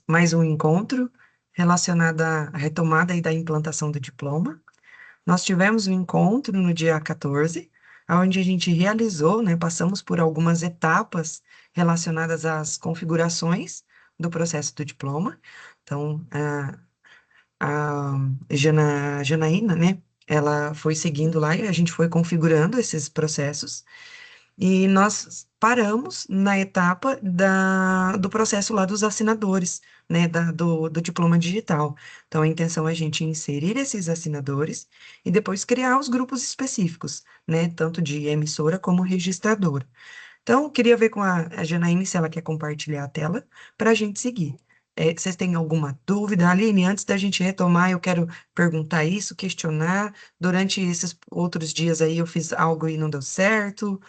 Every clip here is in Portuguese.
mais um encontro relacionado à retomada e da implantação do diploma. Nós tivemos um encontro no dia 14, onde a gente realizou, né, passamos por algumas etapas relacionadas às configurações do processo do diploma. Então, a Janaína, né, ela foi seguindo lá e a gente foi configurando esses processos. E nós paramos na etapa do processo lá dos assinadores, né, do diploma digital. Então, a intenção é a gente inserir esses assinadores e depois criar os grupos específicos, né, tanto de emissora como registradora. Então, eu queria ver com a Janaíne se ela quer compartilhar a tela para a gente seguir. Vocês têm alguma dúvida? Aline, antes da gente retomar, eu quero perguntar isso, questionar. Durante esses outros dias aí eu fiz algo e não deu certo.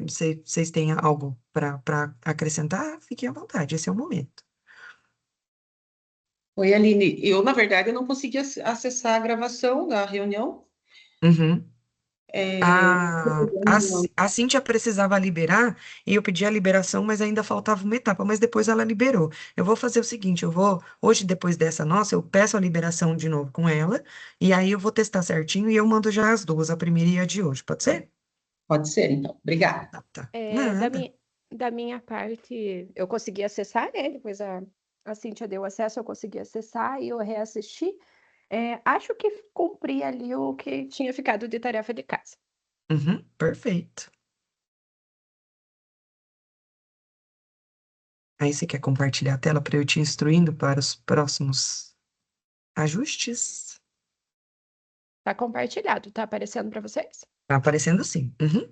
Vocês têm algo para acrescentar? Fiquem à vontade, esse é o momento. Oi, Aline. Eu, na verdade, eu não consegui acessar a gravação da reunião. Uhum. É, A Cíntia precisava liberar e eu pedi a liberação, mas ainda faltava uma etapa, mas depois ela liberou. Eu vou fazer o seguinte, hoje depois dessa nossa, eu peço a liberação de novo com ela, e aí eu vou testar certinho e eu mando já as duas, a primeira e a de hoje, pode ser? Pode ser, então. Obrigada. Tá, tá. É, Nada. da minha parte, eu consegui acessar, né? Depois a Cíntia deu acesso, eu consegui acessar e eu reassisti. Acho que cumpri ali o que tinha ficado de tarefa de casa. Uhum, perfeito. Aí você quer compartilhar a tela para eu te instruindo para os próximos ajustes? Tá compartilhado, tá aparecendo para vocês? Tá aparecendo sim. Uhum.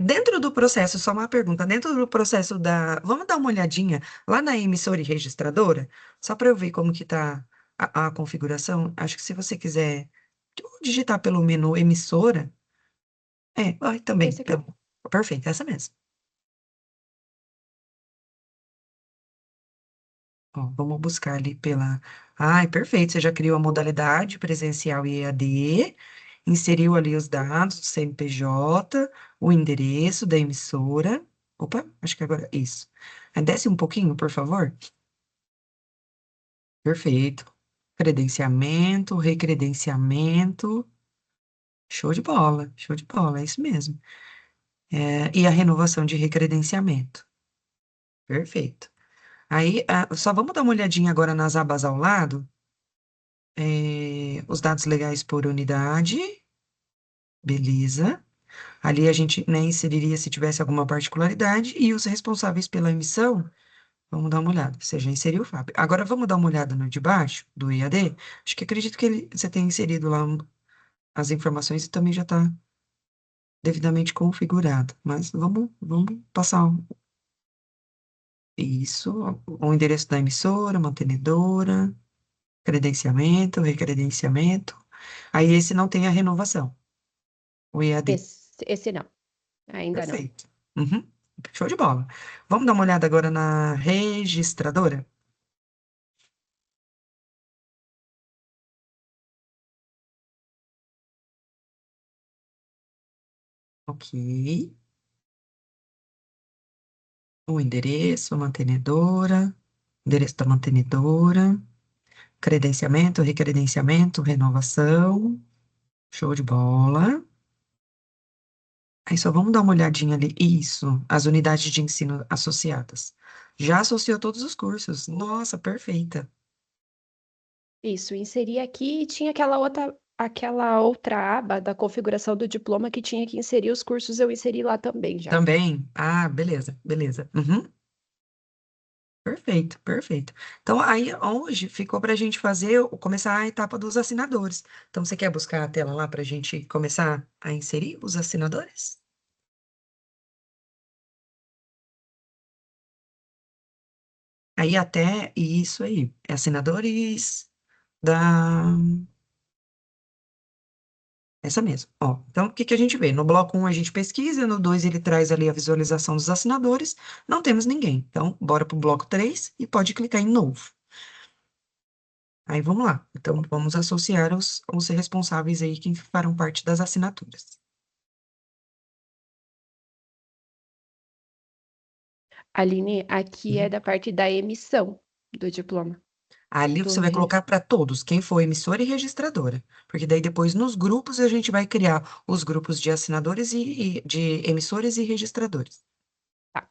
Dentro do processo, só uma pergunta, dentro do processo vamos dar uma olhadinha lá na emissora e registradora, só para eu ver como que tá a configuração. Acho que se você quiser digitar pelo menu emissora, também, Esse aqui. perfeito, essa mesmo. Ó, vamos buscar ali Ai, perfeito, você já criou a modalidade presencial e EAD, inseriu ali os dados do CNPJ, o endereço da emissora. Opa, acho que agora isso. Aí desce um pouquinho, por favor. Perfeito. Credenciamento, recredenciamento. Show de bola, é isso mesmo. E a renovação de recredenciamento. Perfeito. Aí, só vamos dar uma olhadinha agora nas abas ao lado. Os dados legais por unidade, beleza. Ali a gente, né, inseriria se tivesse alguma particularidade e os responsáveis pela emissão, vamos dar uma olhada. Você já inseriu o Fábio. Agora vamos dar uma olhada no de baixo, do EAD. Acho que acredito que você tenha inserido lá as informações e também já está devidamente configurado. Mas vamos passar isso, o endereço da emissora, mantenedora, credenciamento, recredenciamento. Aí esse não tem a renovação. O EAD. Esse não, ainda não. Perfeito. Uhum. Show de bola. Vamos dar uma olhada agora na registradora? Ok. O endereço, a mantenedora, endereço da mantenedora, credenciamento, recredenciamento, renovação. Show de bola. Aí só vamos dar uma olhadinha ali. Isso, as unidades de ensino associadas. Já associou todos os cursos. Nossa, perfeita. Isso, inseri aqui e tinha aquela outra aba da configuração do diploma que tinha que inserir os cursos, eu inseri lá também já. Também? Ah, beleza, beleza. Uhum. Perfeito, perfeito. Então, aí hoje ficou para a gente começar a etapa dos assinadores. Então, você quer buscar a tela lá para a gente começar a inserir os assinadores? Aí até isso aí, assinadores da. Essa mesmo. Ó, então, o que que a gente vê? No bloco 1 a gente pesquisa, no 2 ele traz ali a visualização dos assinadores, não temos ninguém. Então, bora para o bloco 3 e pode clicar em novo. Aí vamos lá. Então, vamos associar os responsáveis aí que farão parte das assinaturas. Aline, aqui é da parte da emissão do diploma. Ali Do você vai colocar para todos, quem for emissora e registradora. Porque daí depois nos grupos a gente vai criar os grupos de assinadores e de emissores e registradores. Tá.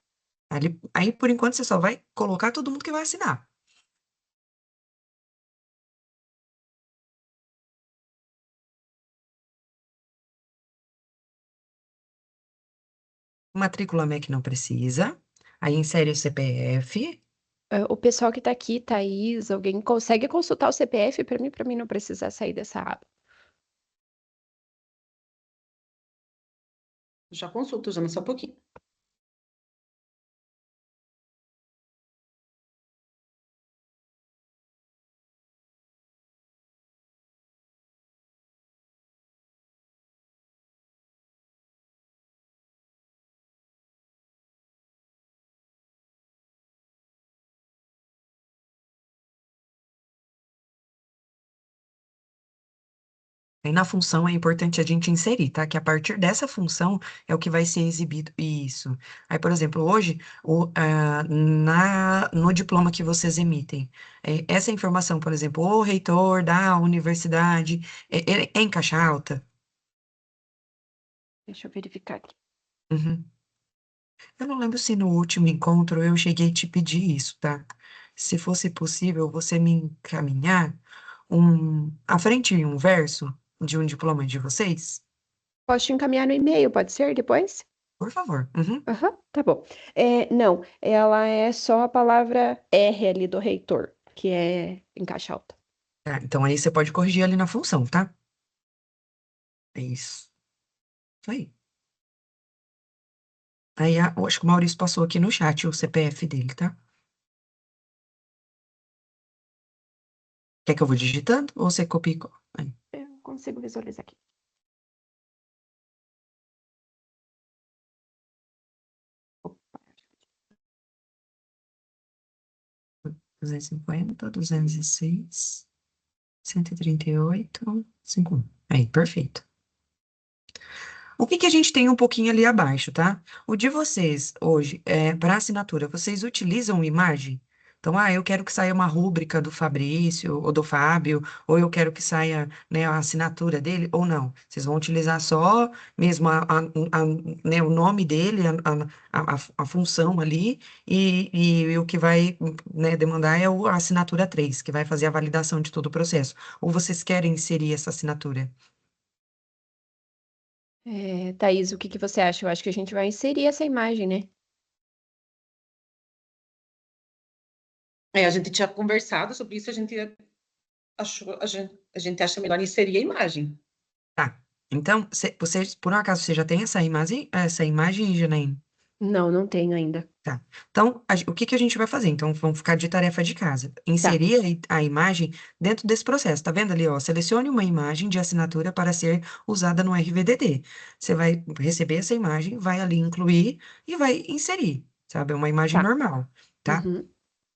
Ali, aí, por enquanto, você só vai colocar todo mundo que vai assinar. Matrícula MEC não precisa. Aí insere o CPF. O pessoal que tá aqui, Thaís, alguém consegue consultar o CPF para mim não precisar sair dessa aba. Já consulto, já, mas só um pouquinho. Aí na função é importante a gente inserir, tá? Que a partir dessa função é o que vai ser exibido. Isso. Aí, por exemplo, hoje, no diploma que vocês emitem, essa informação, por exemplo, o reitor da universidade, é em caixa alta? Deixa eu verificar aqui. Uhum. Eu não lembro se no último encontro eu cheguei a te pedir isso, tá? Se fosse possível, você me encaminhar à frente um verso de um diploma de vocês? Posso te encaminhar no e-mail, pode ser depois? Por favor. Uhum. Aham, tá bom. Não, ela é só a palavra R ali do reitor, que é em caixa alta. Tá, então aí você pode corrigir ali na função, tá? É isso. Isso aí. Aí eu acho que o Maurício passou aqui no chat o CPF dele, tá? Quer que eu vou digitando ou você copia e cola? Aí. Eu consigo visualizar aqui. Opa. 250, 206, 138, 51. Aí, perfeito. O que que a gente tem um pouquinho ali abaixo, tá? O de vocês hoje, para assinatura, vocês utilizam imagem? Então, eu quero que saia uma rúbrica do Fabrício ou do Fábio, ou eu quero que saia, né, a assinatura dele, ou não. Vocês vão utilizar só mesmo né, o nome dele, a função ali, e o que vai, né, demandar é a assinatura 3, que vai fazer a validação de todo o processo. Ou vocês querem inserir essa assinatura? Thaís, o que que você acha? Eu acho que a gente vai inserir essa imagem, né? A gente tinha conversado sobre isso, a gente acha melhor inserir a imagem. Tá. Então, vocês, por um acaso, você já tem essa imagem, Janaína? Não, não tenho ainda. Tá. Então, o que que a gente vai fazer? Então, vamos ficar de tarefa de casa. Tá, Inserir a imagem dentro desse processo. Tá vendo ali, ó? Selecione uma imagem de assinatura para ser usada no RVDD. Você vai receber essa imagem, vai ali incluir e vai inserir, sabe? É uma imagem tá. normal, tá? Uhum.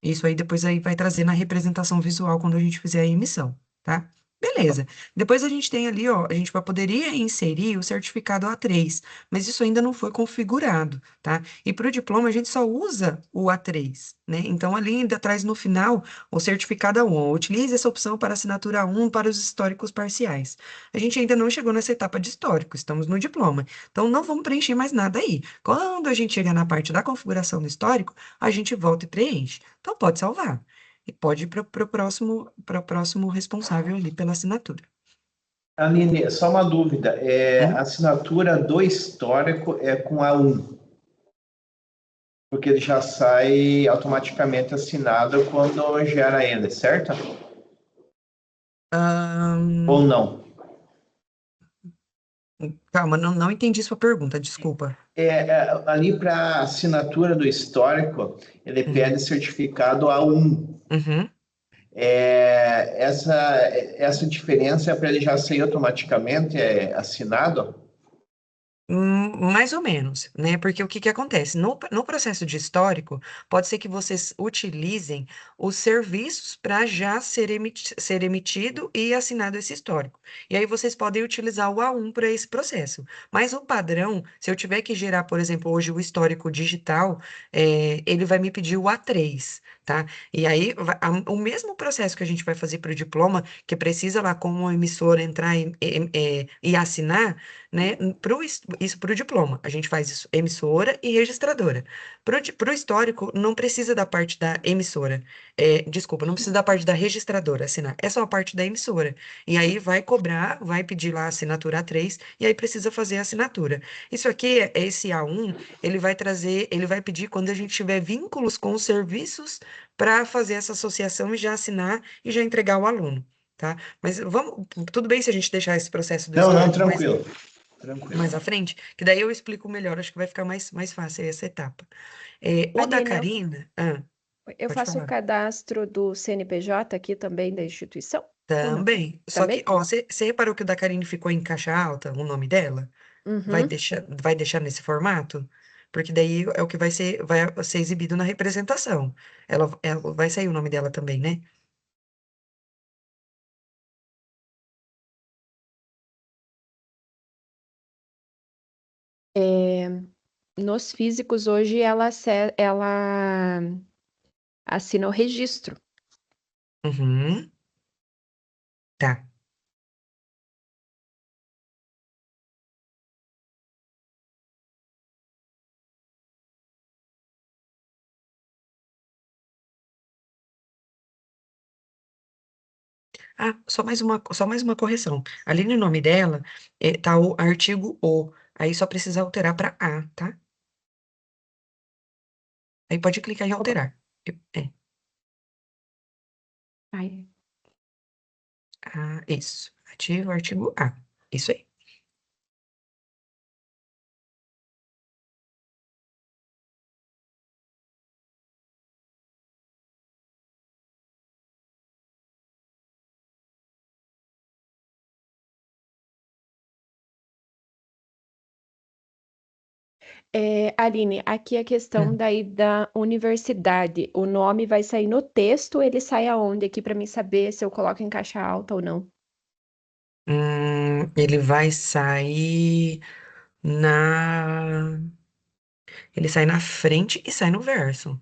Isso aí depois aí vai trazer na representação visual quando a gente fizer a emissão, tá? Tá bom. Beleza. Depois a gente tem ali, ó, a gente poderia inserir o certificado A3, mas isso ainda não foi configurado, tá? E para o diploma a gente só usa o A3, né? Então ali ainda traz no final o certificado A1. Utilize essa opção para assinatura A1 para os históricos parciais. A gente ainda não chegou nessa etapa de histórico, estamos no diploma. Então não vamos preencher mais nada aí. Quando a gente chegar na parte da configuração do histórico, a gente volta e preenche. Então pode salvar. E pode ir para o próximo responsável ali pela assinatura. Aline, só uma dúvida. A Hum? assinatura do histórico é com A1, porque ele já sai automaticamente assinado quando gera ele, certo? Ou Ahn, não? calma, não entendi sua pergunta, desculpa. Ali para assinatura do histórico, ele Hum. pede certificado A1. Uhum. Essa diferença é para ele já sair automaticamente assinado? Mais ou menos, né? Porque o que que acontece? No processo de histórico, pode ser que vocês utilizem os serviços para já ser emitido e assinado esse histórico. E aí vocês podem utilizar o A1 para esse processo. Mas o padrão, se eu tiver que gerar, por exemplo, hoje o histórico digital, ele vai me pedir o A3, tá? E aí, o mesmo processo que a gente vai fazer para o diploma, que precisa lá como emissor entrar e assinar, né? Isso para o diploma. A gente faz isso, emissora e registradora. Para o histórico, não precisa da parte da emissora. Desculpa, não precisa da parte da registradora assinar. É só a parte da emissora. E aí vai cobrar, vai pedir lá a assinatura A3, e aí precisa fazer a assinatura. Isso aqui, esse A1, ele vai trazer, ele vai pedir quando a gente tiver vínculos com os serviços para fazer essa associação e já assinar e já entregar ao aluno, tá? Mas vamos, tudo bem se a gente deixar esse processo do Não, não, histórico tranquilo. Tranquilo. mais à frente, que daí eu explico melhor, acho que vai ficar mais fácil essa etapa. O da Aline, Karina, eu pode faço o falar. cadastro do CNPJ aqui também da instituição? Ou não? Também. Só que, Também? ó, você reparou que o da Karine ficou em caixa alta, o nome dela? Uhum. Vai deixar nesse formato? Porque daí é o que vai ser exibido na representação. Ela vai sair o nome dela também, né? É, nos físicos, hoje, ela assina o registro. Uhum, tá. Só mais uma correção. Ali no nome dela, tá o artigo O. Aí só precisa alterar para A, tá? Aí pode clicar em Opa. alterar. Ai. Isso. Ativa o artigo A. Isso aí. Aline, aqui a questão Hum. daí da universidade. O nome vai sair no texto, ele sai aonde aqui para mim saber se eu coloco em caixa alta ou não? Ele vai sair na. Ele sai na frente e sai no verso.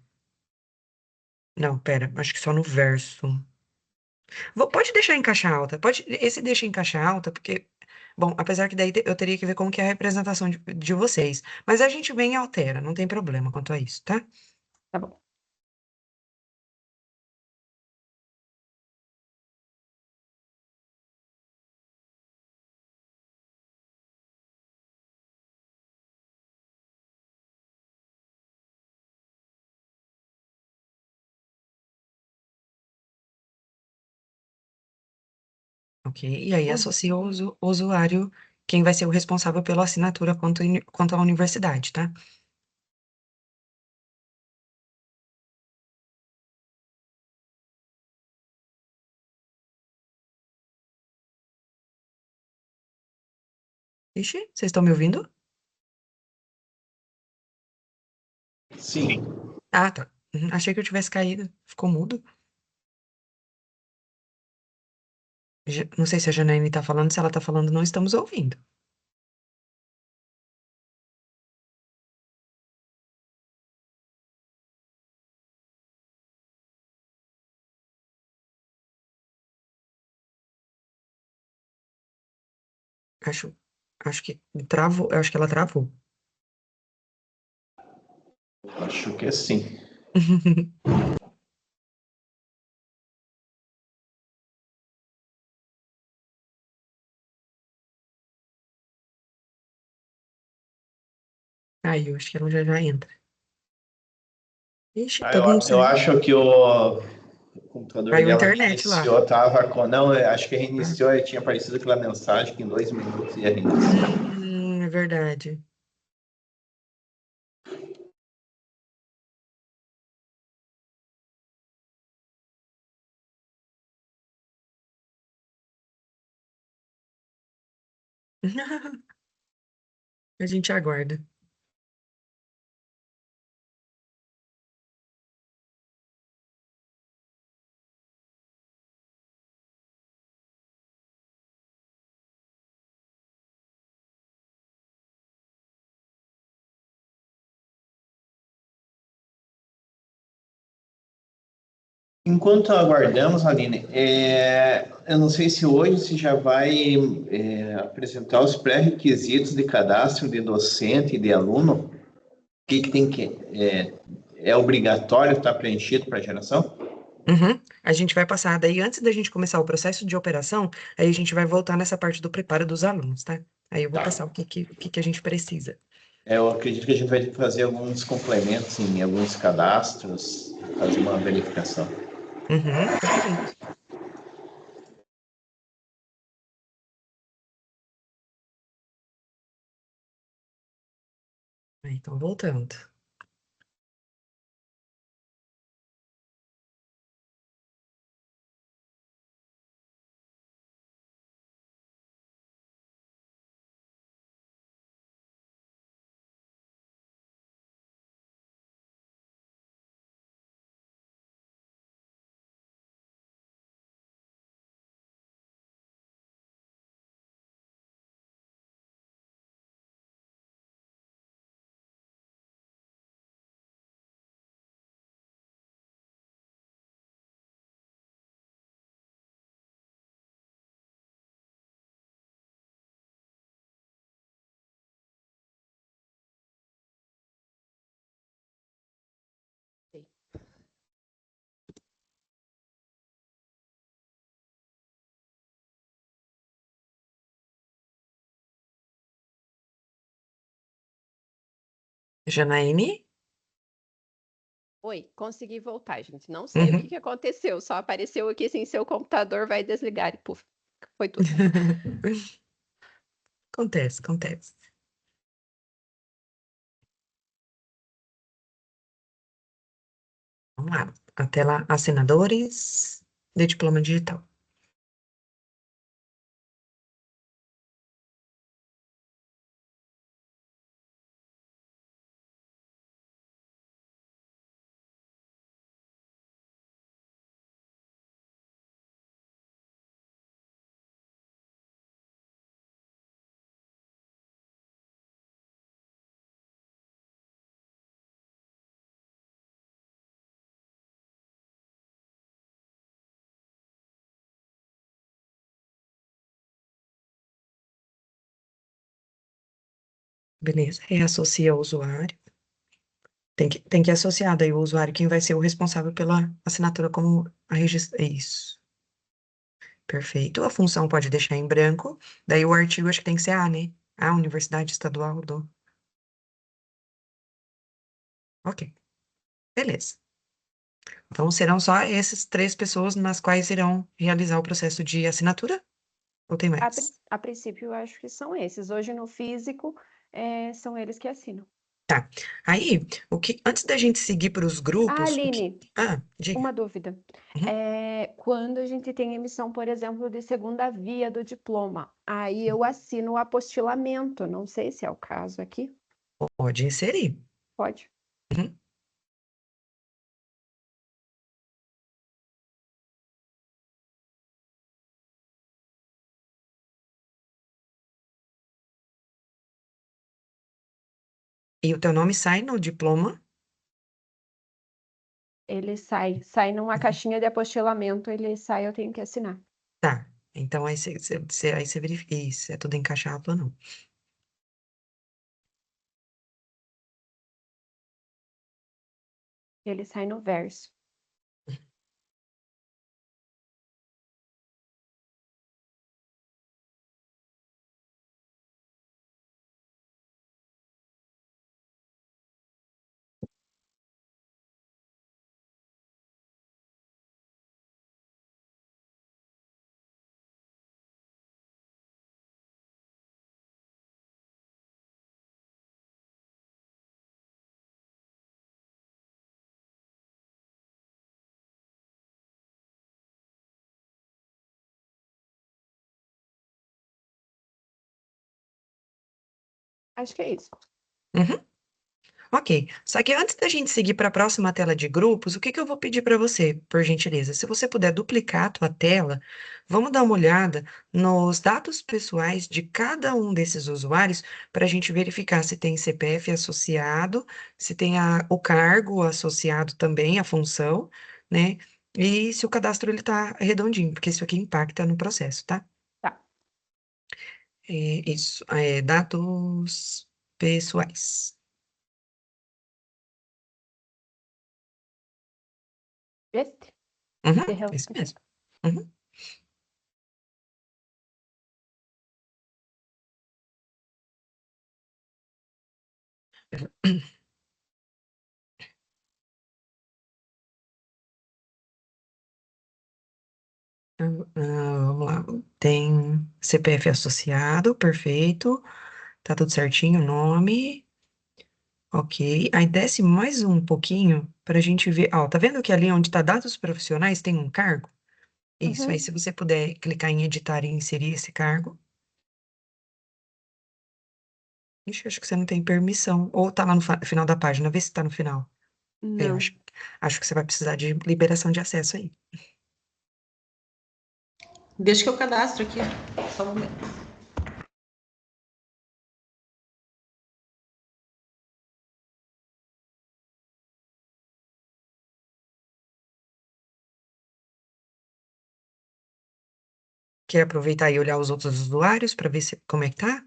Não, pera, acho que só no verso. Pode deixar em caixa alta, esse deixa em caixa alta, porque, bom, apesar que daí eu teria que ver como que é a representação de vocês, mas a gente vem e altera, não tem problema quanto a isso, tá? Tá bom. Ok? E aí associa o usuário, quem vai ser o responsável pela assinatura quanto à universidade, tá? Ixi, vocês estão me ouvindo? Sim. Ah, tá. Achei que eu tivesse caído. Ficou mudo. Não sei se a Janaíne tá falando, se ela tá falando, não estamos ouvindo. Acho, acho que travou, eu acho que ela travou. Acho que sim. Aí, eu acho que ela já entra. Ixi, Ah, todo mundo eu saiu. acho que o computador Caiu a dela internet lá. reiniciou, tava com. Não, eu acho que Ah, reiniciou e tinha aparecido aquela mensagem que em 2 minutos ia reiniciar. é verdade. A gente aguarda. Enquanto aguardamos, Aline, eu não sei se hoje você já vai apresentar os pré-requisitos de cadastro de docente e de aluno. O que tem que... É obrigatório estar preenchido para a geração? Uhum. A gente vai passar, daí antes da gente começar o processo de operação, aí a gente vai voltar nessa parte do preparo dos alunos, tá? Aí eu vou Tá. passar o que a gente precisa. Eu acredito que a gente vai ter que fazer alguns complementos em alguns cadastros, fazer uma verificação. Uhum, perfeito. Aí, então, voltando. Janaíne? Oi, consegui voltar, gente. Não sei o Uhum. que aconteceu, só apareceu aqui assim, seu computador vai desligar e puf, foi tudo. Acontece, acontece. Vamos lá. A tela assinadores de diploma digital. Beleza. Reassocia o usuário. Tem que associar daí o usuário, quem vai ser o responsável pela assinatura como a registra. Isso. Perfeito. A função pode deixar em branco. Daí o artigo acho que tem que ser A, né? A Universidade Estadual do. Ok. Beleza. Então serão só essas três pessoas nas quais irão realizar o processo de assinatura? Ou tem mais? A princípio, eu acho que são esses. Hoje no físico, são eles que assinam. Tá. Aí, antes da gente seguir para os Ah, grupos, Aline, diga. uma dúvida. Uhum. Quando a gente tem emissão, por exemplo, de segunda via do diploma, aí eu assino o apostilamento. Não sei se é o caso aqui. Pode inserir. Pode. Uhum. E o teu nome sai no diploma? Ele sai numa caixinha de apostilamento, ele sai, eu tenho que assinar. Tá. Então aí você verifica. Isso, é tudo em caixa alta ou não? Ele sai no verso. Acho que é isso. Uhum. Ok. Só que antes da gente seguir para a próxima tela de grupos, o que que eu vou pedir para você, por gentileza? Se você puder duplicar a tua tela, vamos dar uma olhada nos dados pessoais de cada um desses usuários para a gente verificar se tem CPF associado, se tem o cargo associado também, a função, né? E se o cadastro ele tá redondinho, porque isso aqui impacta no processo, tá? Tá. Isso, dados pessoais. Este? Uhum, De real- esse mesmo. Uhum. Vamos lá. Tem CPF associado, perfeito. Tá tudo certinho, nome. Ok. Aí desce mais um pouquinho para a gente ver. Ó, tá vendo que ali onde tá dados profissionais tem um cargo? Isso. Aí, Uhum. se você puder clicar em editar e inserir esse cargo. Ixi, acho que você não tem permissão. Ou tá lá no final da página, vê se tá no final. Eu Não. acho que você vai precisar de liberação de acesso aí. Deixa que eu cadastro aqui. Só um momento. Quer aproveitar e olhar os outros usuários para ver como é que tá?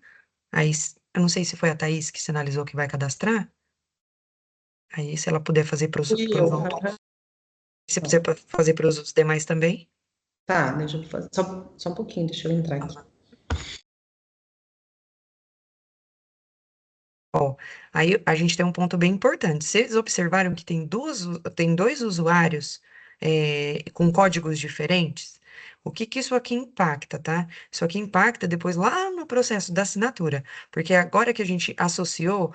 Aí, eu não sei se foi a Thaís que sinalizou que vai cadastrar. Aí, se ela puder fazer para os Fui eu. Aham. se puder fazer para os demais também. Tá, deixa eu fazer. Só um pouquinho, deixa eu entrar aqui. Ó, aí a gente tem um ponto bem importante. Vocês observaram que tem dois usuários com códigos diferentes? O que que isso aqui impacta, tá? Isso aqui impacta depois lá no processo da assinatura, porque agora que a gente associou,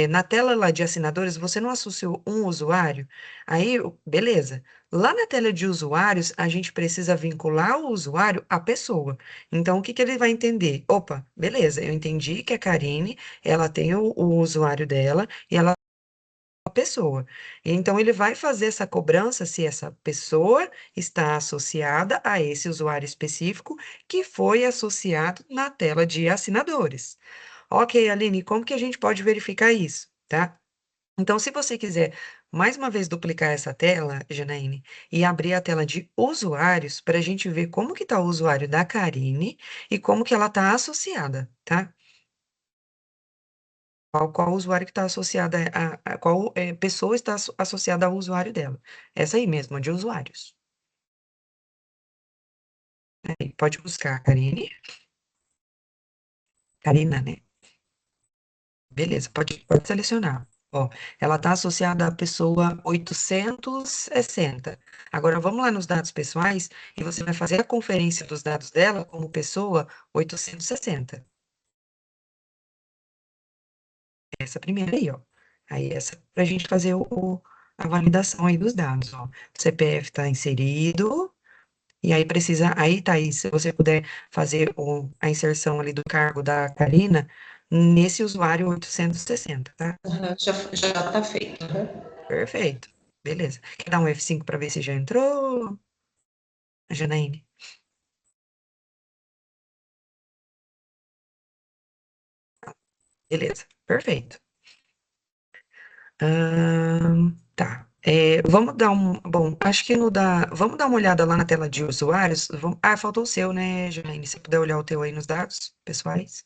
na tela lá de assinadores, você não associou um usuário, aí, beleza. Lá na tela de usuários, a gente precisa vincular o usuário à pessoa. Então, o que que ele vai entender? Opa, beleza, eu entendi que a Karine ela tem o usuário dela e ela é uma pessoa. Então, ele vai fazer essa cobrança se essa pessoa está associada a esse usuário específico que foi associado na tela de assinadores. Ok, Aline, como que a gente pode verificar isso, tá? Então, se você quiser mais uma vez duplicar essa tela, Janaíne, e abrir a tela de usuários para a gente ver como que está o usuário da Karine e como que ela está associada, tá? Qual usuário que está associada qual pessoa está associada ao usuário dela. Essa aí mesmo, a de usuários. Aí, pode buscar, Karine. Karina, né? Beleza, pode selecionar. Ó, ela está associada à pessoa 860. Agora, vamos lá nos dados pessoais e você vai fazer a conferência dos dados dela como pessoa 860. Essa primeira aí, ó. Aí, essa para a gente fazer a validação aí dos dados, ó. O CPF está inserido. E aí precisa, aí, Thaís, se você puder fazer a inserção ali do cargo da Karina nesse usuário 860, tá? Aham, já tá feito. Aham. Perfeito. Beleza. Quer dar um F5 para ver se já entrou, Janaíne? Beleza. Perfeito. Tá. Vamos dar bom, acho que no da, vamos dar uma olhada lá na tela de usuários. Faltou o seu, né, Janaíne? Se puder olhar o teu aí nos dados pessoais.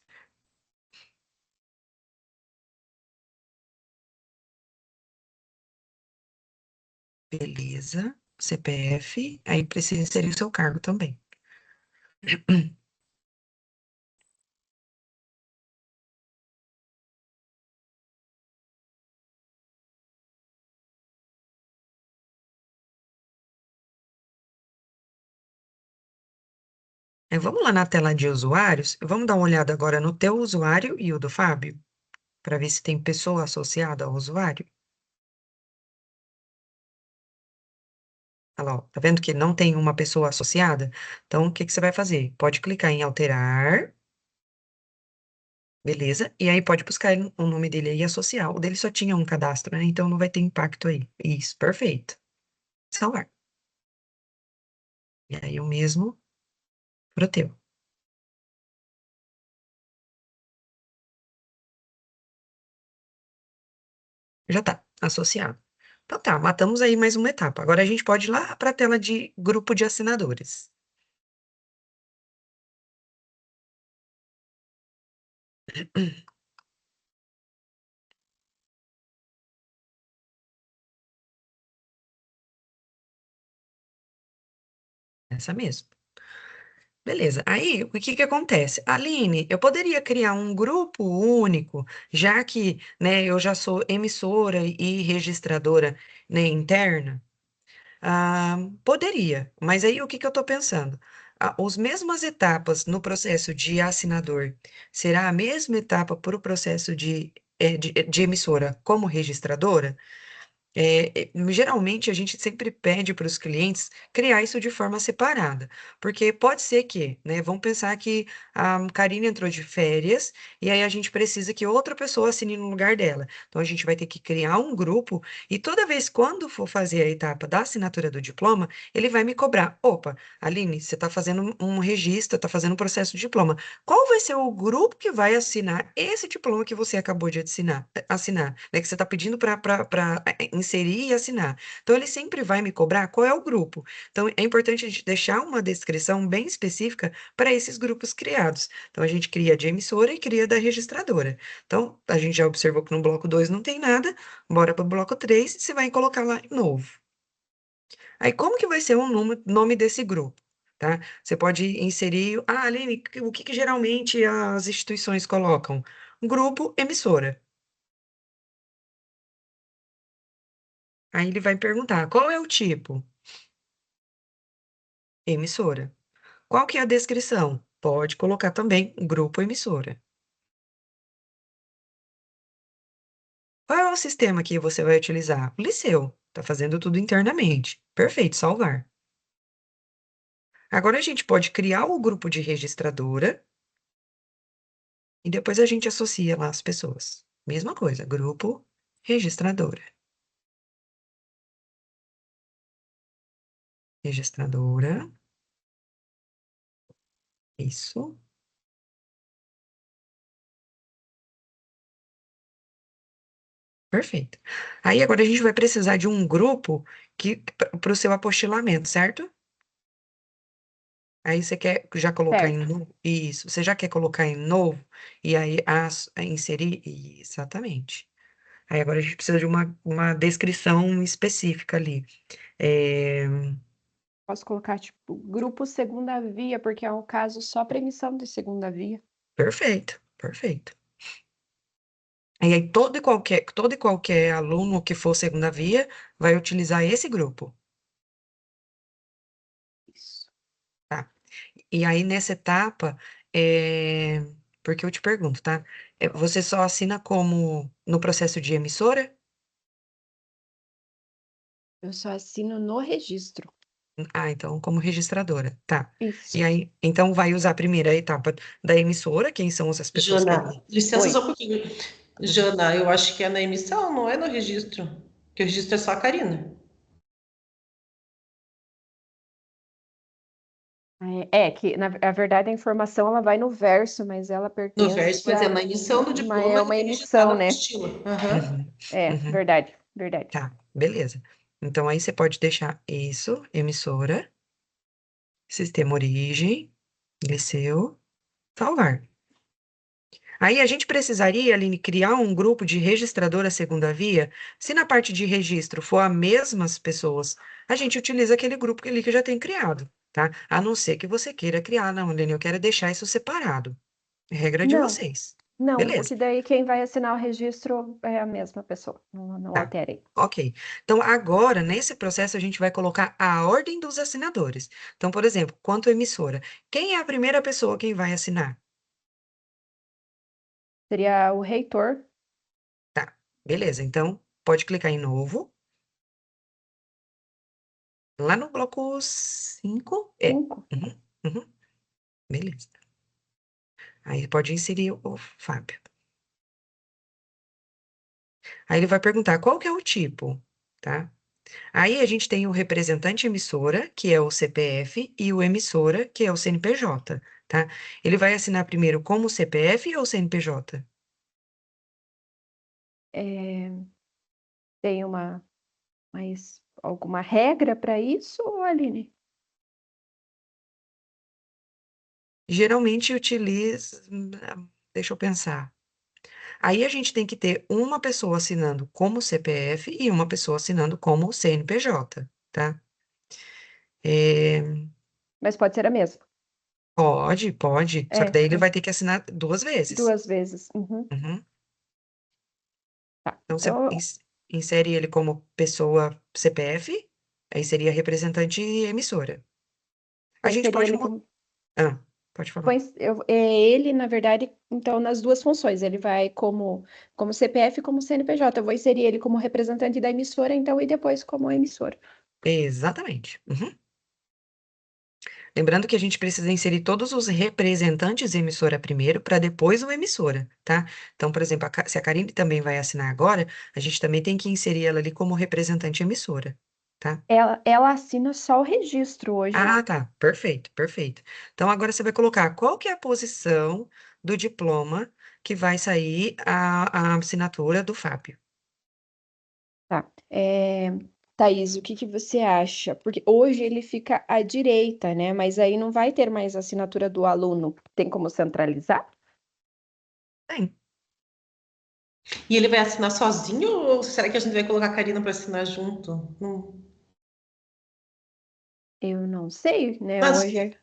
Beleza. CPF. Aí precisa inserir o seu cargo também. Vamos lá na tela de usuários. Vamos dar uma olhada agora no teu usuário e o do Fábio, para ver se tem pessoa associada ao usuário. Olha lá, ó, tá vendo que não tem uma pessoa associada? Então, o que que você vai fazer? Pode clicar em alterar, beleza? E aí pode buscar o nome dele aí e associar. O dele só tinha um cadastro, né? Então não vai ter impacto aí. Isso, perfeito. Salvar. E aí o mesmo pro teu. Já tá associado. Então tá, matamos aí mais uma etapa. Agora a gente pode ir lá para a tela de grupo de assinadores. Essa mesmo. Beleza. Aí, o que que acontece? Aline, eu poderia criar um grupo único, já que, né, eu já sou emissora e registradora, né, interna? Ah, poderia, mas aí o que que eu estou pensando? As mesmas etapas no processo de assinador, será a mesma etapa para o processo de emissora como registradora? Geralmente a gente sempre pede para os clientes criar isso de forma separada, porque pode ser que, né, vamos pensar que a Karine entrou de férias e aí a gente precisa que outra pessoa assine no lugar dela. Então a gente vai ter que criar um grupo e toda vez quando for fazer a etapa da assinatura do diploma, ele vai me cobrar: opa, Aline, você está fazendo um registro, está fazendo um processo de diploma. Qual vai ser o grupo que vai assinar esse diploma que você acabou de assinar, né, que você está pedindo para inserir e assinar. Então, ele sempre vai me cobrar qual é o grupo. Então, é importante a gente deixar uma descrição bem específica para esses grupos criados. Então, a gente cria de emissora e cria da registradora. Então, a gente já observou que no bloco 2 não tem nada, bora para o bloco 3, você vai colocar lá em novo. Aí, como que vai ser o nome desse grupo? Tá? Você pode inserir. Ah, Aline, o que que geralmente as instituições colocam? Grupo emissora. Aí ele vai perguntar: qual é o tipo? Emissora. Qual que é a descrição? Pode colocar também grupo emissora. Qual é o sistema que você vai utilizar? O Liceu. Está fazendo tudo internamente. Perfeito, salvar. Agora a gente pode criar o grupo de registradora e depois a gente associa lá as pessoas. Mesma coisa, grupo registradora. Registradora. Isso. Perfeito. Aí agora a gente vai precisar de um grupo para o seu apostilamento, certo? Aí você quer já colocar em Certo. novo? Isso. Você já quer colocar em novo? E aí inserir? Exatamente. Aí agora a gente precisa de uma descrição específica ali. É, Posso colocar, tipo, grupo segunda via, porque é um caso só para emissão de segunda via. perfeito, perfeito. E aí todo e qualquer aluno que for segunda via vai utilizar esse grupo, Isso. tá? E aí nessa etapa, é, porque eu te pergunto, tá? Você só assina como no processo de emissora? Eu só assino no registro. Ah, então, como registradora, tá. Isso. E aí, então, vai usar a primeira etapa da emissora, quem são as pessoas que Jana, vão. licença Oi. só um pouquinho. Jana, eu acho que é na emissão, não é no registro. Que o registro é só a Karina. É que, na verdade, a informação ela vai no verso, mas ela No verso, pertence mas é a na emissão do é diploma que uma é registrada emissão, a né? apostila. Aham. Uhum, É, uhum, verdade, verdade. tá, beleza. Então, aí você pode deixar isso, emissora, sistema origem, liceu, salvar. Aí a gente precisaria, Aline, criar um grupo de registradora segunda via. Se na parte de registro for as mesmas pessoas, a gente utiliza aquele grupo ali que já tem criado, tá? A não ser que você queira criar, não, Aline, eu quero deixar isso separado. Regra de Não, vocês. não, Beleza, porque daí quem vai assinar o registro é a mesma pessoa. Não, não tá. alterem. Ok. Então, agora, nesse processo, a gente vai colocar a ordem dos assinadores. Então, por exemplo, quanto emissora, quem é a primeira pessoa quem vai assinar? Seria o reitor. Tá, beleza. Então, pode clicar em novo. Lá no bloco 5, 5. Uhum, uhum, beleza. Aí pode inserir o Fábio. Aí ele vai perguntar qual que é o tipo, tá? Aí a gente tem o representante emissora, que é o CPF, e o emissora, que é o CNPJ, tá? Ele vai assinar primeiro como CPF ou CNPJ? É, tem uma. Mas alguma regra para isso, Aline? Geralmente utiliza. Deixa eu pensar. Aí a gente tem que ter uma pessoa assinando como CPF e uma pessoa assinando como CNPJ, tá? É, Mas pode ser a mesma. pode. Só que É, daí ele vai ter que assinar 2 vezes. 2 vezes. Uhum, Uhum. tá. Então você Então, insere ele como pessoa CPF, aí seria representante e emissora. A vou gente inserir pode. ele como. Ah, pode falar. Ele, na verdade, então, nas duas funções. Ele vai como CPF e como CNPJ. Eu vou inserir ele como representante da emissora, então, e depois como emissora. Exatamente. Uhum. Lembrando que a gente precisa inserir todos os representantes emissora primeiro, para depois o emissora, tá? Então, por exemplo, se a Karine também vai assinar agora, a gente também tem que inserir ela ali como representante emissora, tá? Ela assina só o registro hoje. Ah, tá. Perfeito, perfeito. Então, agora você vai colocar qual que é a posição do diploma que vai sair a assinatura do Fábio. Tá. Thaís, o que que você acha? Porque hoje ele fica à direita, né? Mas aí não vai ter mais a assinatura do aluno. Tem como centralizar? Tem. E ele vai assinar sozinho ou será que a gente vai colocar a Karina para assinar junto? Eu não sei, né? Mas Hoje é.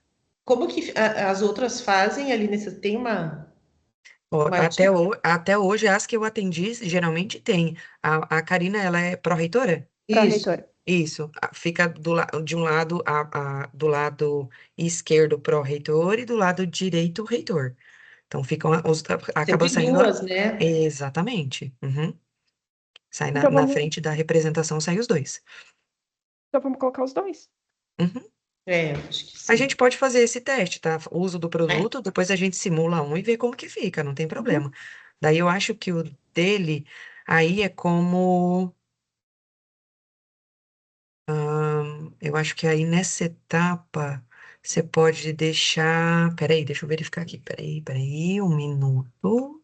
como que as outras fazem ali nesse tem Ó, uma Até, dica? até hoje, as que eu atendi, geralmente tem. A Karina, ela é pró-reitora? Isso. Pró-reitora. Isso, fica de um lado, do lado esquerdo pró-reitor e do lado direito reitor. Então, acaba Sempre saindo. duas, né? Exatamente. Uhum. Sai Então na vamos, frente da representação, sai os dois. então vamos colocar os dois. Uhum. É, acho que A gente sim. pode fazer esse teste, tá? O uso do É. produto, depois a gente simula um e vê como que fica, não tem Uhum. problema. Daí eu acho que o dele aí é como. Eu acho que aí nessa etapa você pode deixar. Peraí, deixa eu verificar aqui. Peraí, um minuto.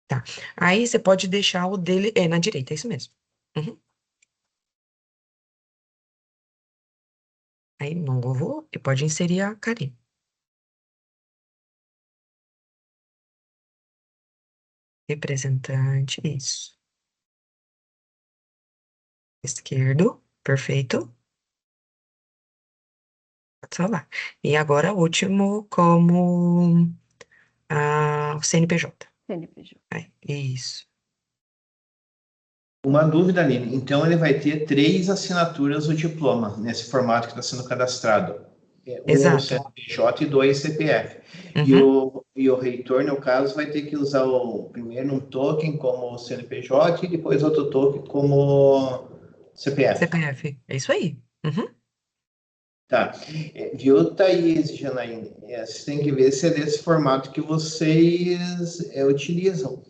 Tá. Aí você pode deixar o dele. É, na direita, é isso mesmo. Uhum. Aí, novo, e pode inserir a Karine. Representante, isso. Esquerdo, perfeito. Pode salvar. E agora, o último, como o CNPJ. CNPJ. Isso. Uma dúvida, Aline. Então, ele vai ter 3 assinaturas do diploma, nesse formato que está sendo cadastrado. Um Exato. CNPJ e 2 CPF. Uhum. E o reitor, no caso, vai ter que usar primeiro um token como CNPJ e depois outro token como CPF. CPF. É isso aí. Uhum. Tá. Viu, Thaís e Janaína? Você tem que ver se é desse formato que vocês utilizam.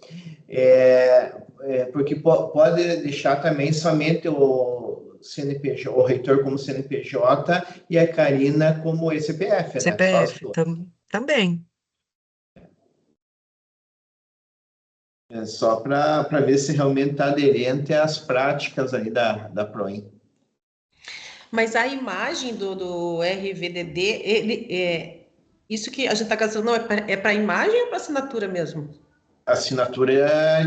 Porque pode deixar também somente o CNPJ, o reitor como CNPJ e a Karina como CPF, né? Só as CPF duas. também. É só para ver se realmente está aderente às práticas aí da PROEM. Mas a imagem do RVDD, isso que a gente está gastando, não, é para imagem ou para assinatura mesmo? A assinatura é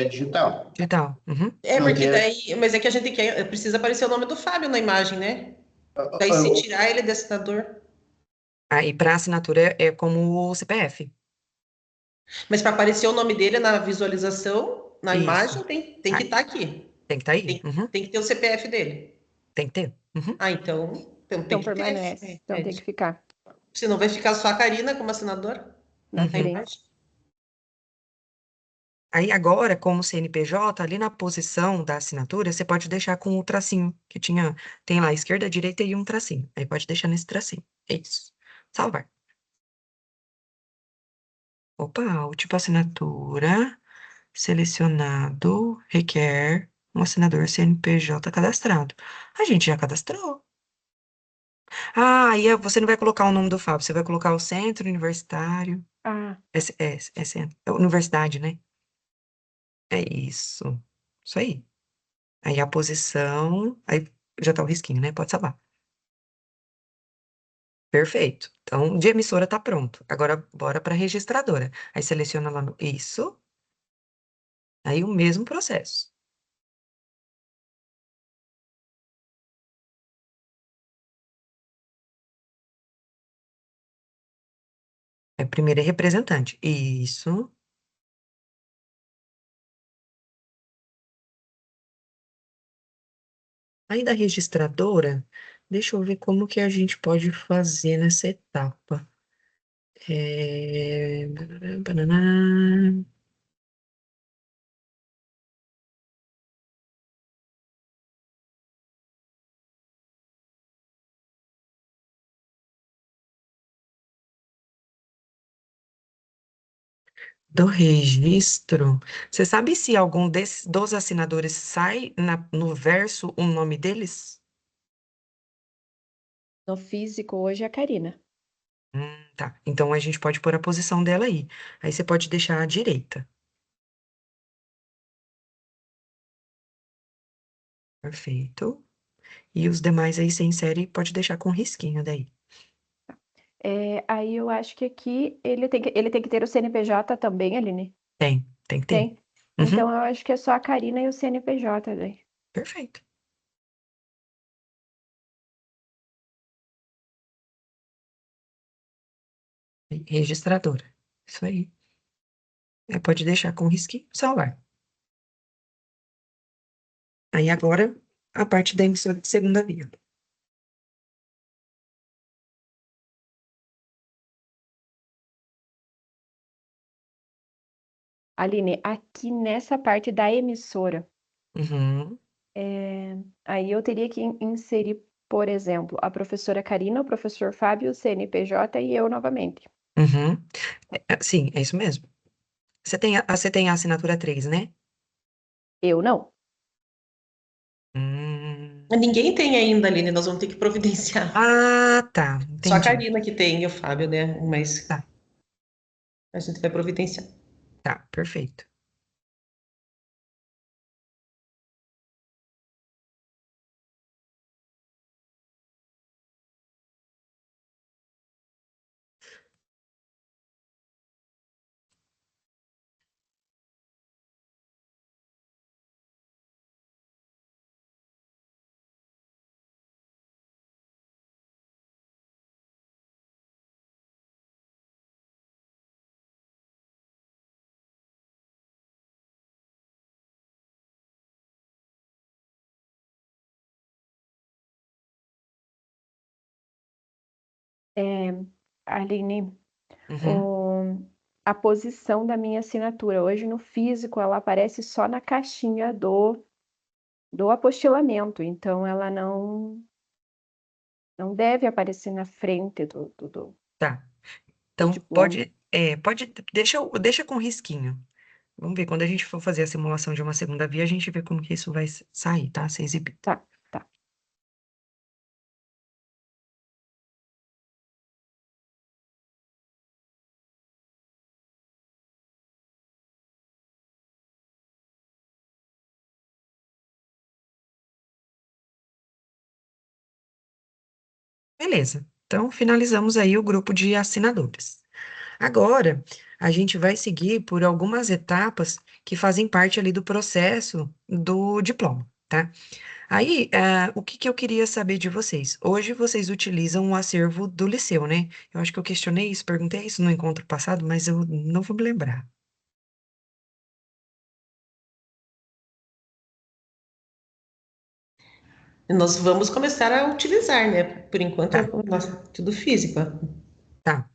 digital. Digital. Uhum. É, Não porque tem. daí, mas é que a gente precisa aparecer o nome do Fábio na imagem, né? Daí se tirar ele de assinador. Aí, para assinatura, é como o CPF. Mas para aparecer o nome dele na visualização, na Isso. imagem, tem que Ah, estar aqui. tem que estar aí. Tem, Uhum. tem que ter o CPF dele. Tem que ter. Uhum. Ah, então tem Então que ter. permanece. Então tem que ficar Senão vai ficar só a Karina como assinadora na na Uhum. imagem. frente. Aí agora, como CNPJ, ali na posição da assinatura, você pode deixar com o tracinho, que tem lá esquerda, direita e um tracinho. Aí pode deixar nesse tracinho. É isso. Salvar. Opa, o tipo assinatura selecionado requer um assinador CNPJ cadastrado. A gente já cadastrou. Ah, você não vai colocar o nome do Fábio, você vai colocar o Centro Universitário. Ah, É universidade, né? É isso. Isso aí. Aí a posição. Aí já tá o risquinho, né? Pode salvar. Perfeito. Então, de emissora tá pronto. Agora, bora para registradora. Aí seleciona lá no isso. Aí o mesmo processo. Aí primeiro é representante. Isso. Aí da registradora, deixa eu ver como que a gente pode fazer nessa etapa. É... Banana. Do registro. Você sabe se algum desses dos assinadores sai no verso o nome deles? no físico hoje é a Karina. Tá. Então a gente pode pôr a posição dela aí. Aí você pode deixar à direita. Perfeito. E os demais aí sem série pode deixar com risquinho daí. Aí eu acho que aqui ele tem que ter o CNPJ também, Aline. Tem que ter. Tem? Uhum. Então eu acho que é só a Karina e o CNPJ daí. Perfeito. Registradora. Isso aí. Pode deixar com risquinho, salvar. Aí agora a parte da emissora de segunda via. Aline, aqui nessa parte da emissora, Uhum. aí eu teria que inserir, por exemplo, a professora Karina, o professor Fábio, o CNPJ e eu novamente. Uhum. Sim, é isso mesmo. Você tem a assinatura 3, né? Eu não. Hum. Ninguém tem ainda, Aline, nós vamos ter que providenciar. Ah, tá. Só a Entendi. Karina que tem e o Fábio, né? Mas Tá, a gente vai providenciar. tá, perfeito. É, Aline, Uhum. o- a posição da minha assinatura hoje no físico, ela aparece só na caixinha do apostilamento, então ela não deve aparecer na frente Tá. do Então, diploma. deixa com risquinho. Vamos ver, quando a gente for fazer a simulação de uma segunda via, a gente vê como que isso vai sair, tá? Ser exibido. Tá, tá. Beleza. Então, finalizamos aí o grupo de assinadores. Agora, a gente vai seguir por algumas etapas que fazem parte ali do processo do diploma, tá? Aí, o que que eu queria saber de vocês? Hoje vocês utilizam o acervo do liceu, né? Eu acho que eu questionei isso, perguntei isso no encontro passado, mas eu não vou me lembrar. Nós vamos começar a utilizar, né? Por enquanto, Tá, nossa, tudo físico. tá.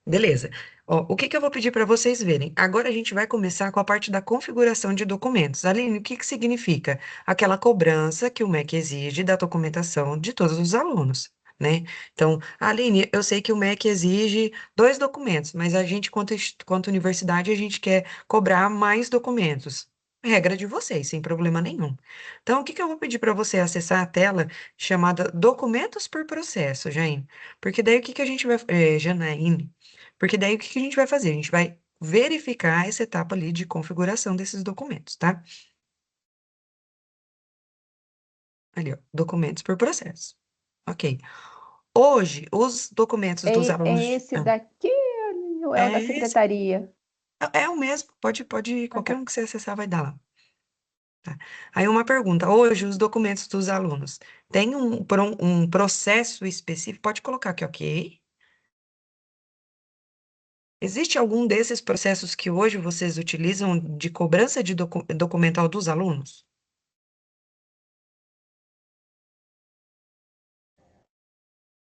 Beleza. Ó, o que que eu vou pedir para vocês verem? Agora a gente vai começar com a parte da configuração de documentos. Aline, o que que significa? Aquela cobrança que o MEC exige da documentação de todos os alunos, né? Então, Aline, eu sei que o MEC exige 2 documentos, mas a gente, quanto universidade, a gente quer cobrar mais documentos. Regra de vocês, sem problema nenhum. Então, o que que eu vou pedir para você acessar a tela chamada Documentos por Processo, Jane? Porque daí o que que a gente vai... Janaíne. Porque daí o que que a gente vai fazer? A gente vai verificar essa etapa ali de configuração desses documentos, tá? Ali, ó, documentos por processo. Ok. Hoje, os documentos dos É alunos. esse daqui ou é o da É esse. secretaria? É o mesmo. Pode, Ah, qualquer tá. um que você acessar vai dar lá. Tá? Aí uma pergunta. Hoje, os documentos dos alunos têm um processo específico? Pode colocar aqui, ok? Existe algum desses processos que hoje vocês utilizam de cobrança de documental dos alunos?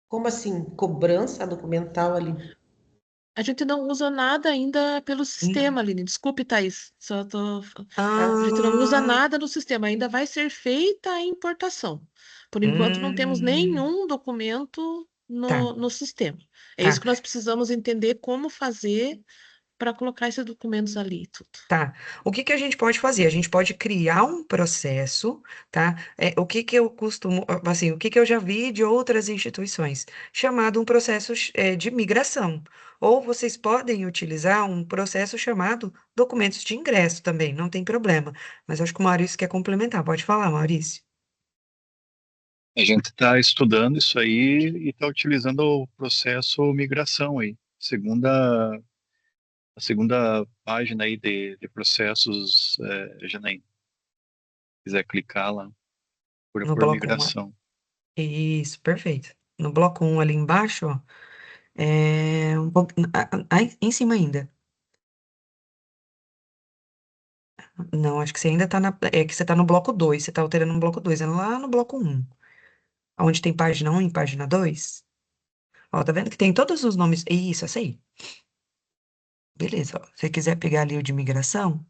Como assim? Cobrança documental ali? A gente não usa nada ainda pelo Hum. sistema, Aline. Desculpe, Thaís. A gente não usa Ah, nada no sistema. Ainda vai ser feita a importação. Por enquanto, não temos hum, nenhum documento tá, no sistema. É isso tá, que nós precisamos entender como fazer para colocar esses documentos ali, tudo. tá. O que que a gente pode fazer? A gente pode criar um processo, tá? O que que eu costumo, assim, o que que eu já vi de outras instituições, chamado um processo, de migração. Ou vocês podem utilizar um processo chamado documentos de ingresso também, não tem problema. Mas acho que o Maurício quer complementar. Pode falar, Maurício. A gente está estudando isso aí e está utilizando o processo migração aí. A segunda página aí de processos, Janaína, se quiser clicar lá, No por bloco 1. migração. Isso, perfeito. No bloco 1 ali embaixo, ó, um pouco, em cima ainda. Não, acho que você ainda tá é que você tá no bloco 2. Você tá alterando no bloco 2. É lá no bloco 1. Onde tem página 1 e página 2. Ó, tá vendo que tem todos os nomes? Isso, essa aí. Beleza, ó. Se você quiser pegar ali o de migração,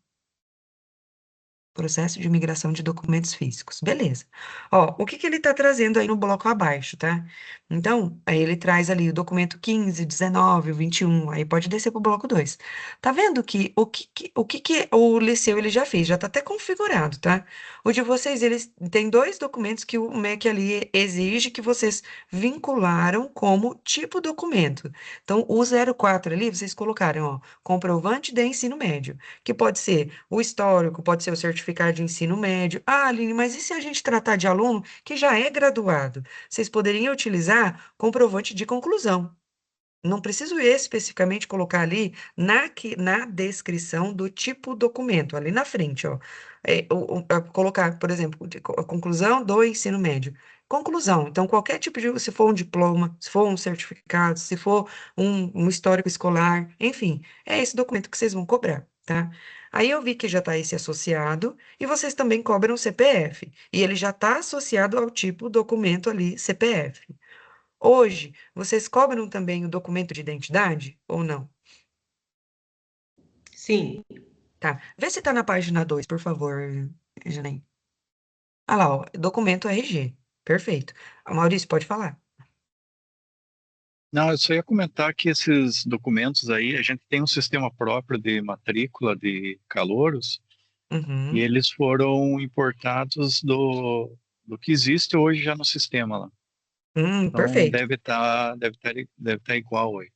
processo de migração de documentos físicos. Beleza. Ó, o que que ele está trazendo aí no bloco abaixo, tá? Então, aí ele traz ali o documento 15, 19, 21, aí pode descer para o bloco 2. Tá vendo que o que que o Liceu ele já fez? Já está até configurado, tá? O de vocês, eles tem 2 documentos que o MEC ali exige que vocês vincularam como tipo documento. Então, o 04 ali, vocês colocaram, ó, comprovante de ensino médio, que pode ser o histórico, pode ser o certificado de ensino médio. Ah, Aline, mas e se a gente tratar de aluno que já é graduado? Vocês poderiam utilizar comprovante de conclusão. Não preciso especificamente colocar ali na descrição do tipo documento, ali na frente, ó. Colocar, por exemplo, a conclusão do ensino médio. Conclusão. Então, qualquer tipo de, se for um diploma, se for um certificado, se for um histórico escolar, enfim, é esse documento que vocês vão cobrar, tá? Aí eu vi que já está esse associado, e vocês também cobram o CPF, e ele já está associado ao tipo documento ali, CPF. Hoje, vocês cobram também o documento de identidade ou não? Sim. Tá. Vê se tá na página 2, por favor, Janine. Ah lá, ó, documento RG. Perfeito. Maurício, pode falar. Não, eu só ia comentar que esses documentos aí, a gente tem um sistema próprio de matrícula de calouros e Uhum. eles foram importados do que existe hoje já no sistema lá. Então Perfeito. deve tá igual aí.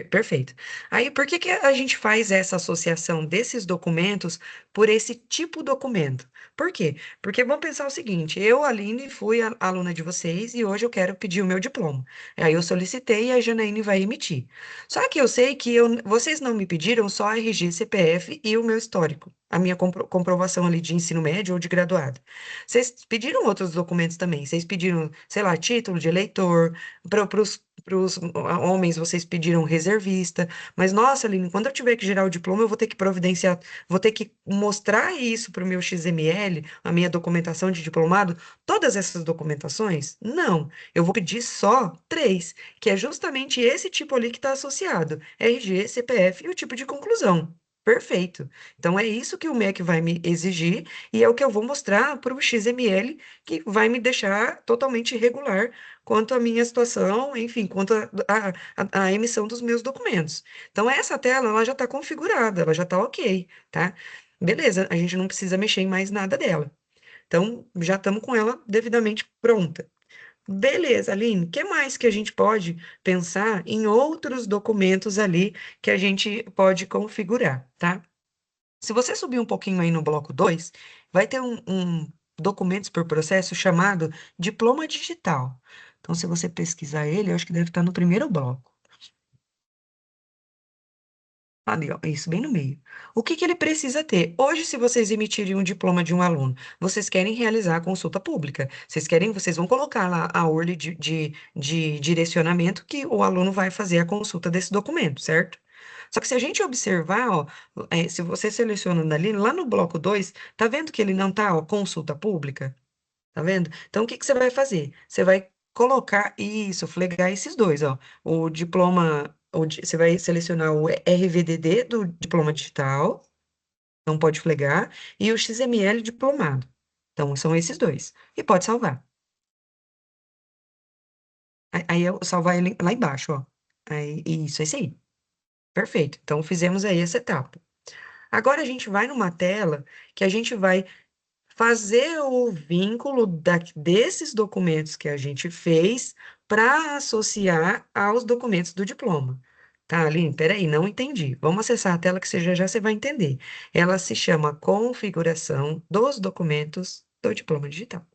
Perfeito. Aí, por que que a gente faz essa associação desses documentos por esse tipo documento? Por quê? Porque vamos pensar o seguinte: eu, Aline, fui aluna de vocês e hoje eu quero pedir o meu diploma. Aí eu solicitei e a Janaíne vai emitir. Só que eu sei que vocês não me pediram só RG, CPF e o meu histórico. a minha comprovação ali de ensino médio ou de graduado. Vocês pediram outros documentos também. Vocês pediram, sei lá, título de eleitor. Para os homens, vocês pediram reservista. Mas, nossa, Aline, quando eu tiver que gerar o diploma, eu vou ter que providenciar, vou ter que mostrar isso para o meu XML, a minha documentação de diplomado, todas essas documentações? Não. Eu vou pedir só 3, que é justamente esse tipo ali que está associado: RG, CPF e o tipo de conclusão. Perfeito. Então, é isso que o MEC vai me exigir e é o que eu vou mostrar para o XML, que vai me deixar totalmente irregular quanto à minha situação, enfim, quanto à emissão dos meus documentos. Então, essa tela, ela já está configurada, ela já está ok, tá? Beleza, a gente não precisa mexer em mais nada dela. Então, já estamos com ela devidamente pronta. Beleza, Aline, o que mais que a gente pode pensar em outros documentos ali que a gente pode configurar, tá? Se você subir um pouquinho aí no bloco 2, vai ter um documentos por processo chamado diploma digital. Então, se você pesquisar ele, eu acho que deve estar no primeiro bloco. Ali, ó, isso, bem no meio. O que que ele precisa ter? Hoje, se vocês emitirem um diploma de um aluno, vocês querem realizar a consulta pública. Vocês vão colocar lá a URL de direcionamento que o aluno vai fazer a consulta desse documento, certo? Só que se a gente observar, ó, se você seleciona dali, lá no bloco 2, tá vendo que ele não tá, ó, consulta pública? Tá vendo? Então, o que que você vai fazer? Você vai colocar isso, flegar esses dois, ó. O diploma, você vai selecionar o RVDD do diploma digital, não pode flegar, e o XML diplomado. Então, são esses dois. E pode salvar. Aí eu salvar ele lá embaixo, ó. Aí, isso, esse aí. Perfeito. Então, fizemos aí essa etapa. Agora a gente vai numa tela que a gente vai fazer o vínculo desses documentos que a gente fez para associar aos documentos do diploma. Tá, Aline? Peraí, não entendi. Vamos acessar a tela que já você vai entender. Ela se chama Configuração dos Documentos do Diploma Digital.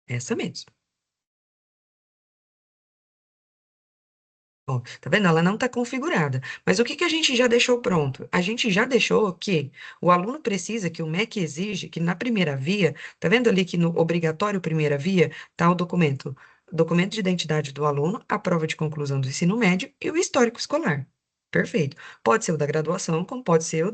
Essa mesmo. Ó, tá vendo? Ela não está configurada. Mas o que que a gente já deixou pronto? A gente já deixou que o aluno precisa, que o MEC exige, que na primeira via, tá vendo ali que no obrigatório primeira via está o documento de identidade do aluno, a prova de conclusão do ensino médio e o histórico escolar. Perfeito. Pode ser o da graduação, como pode ser o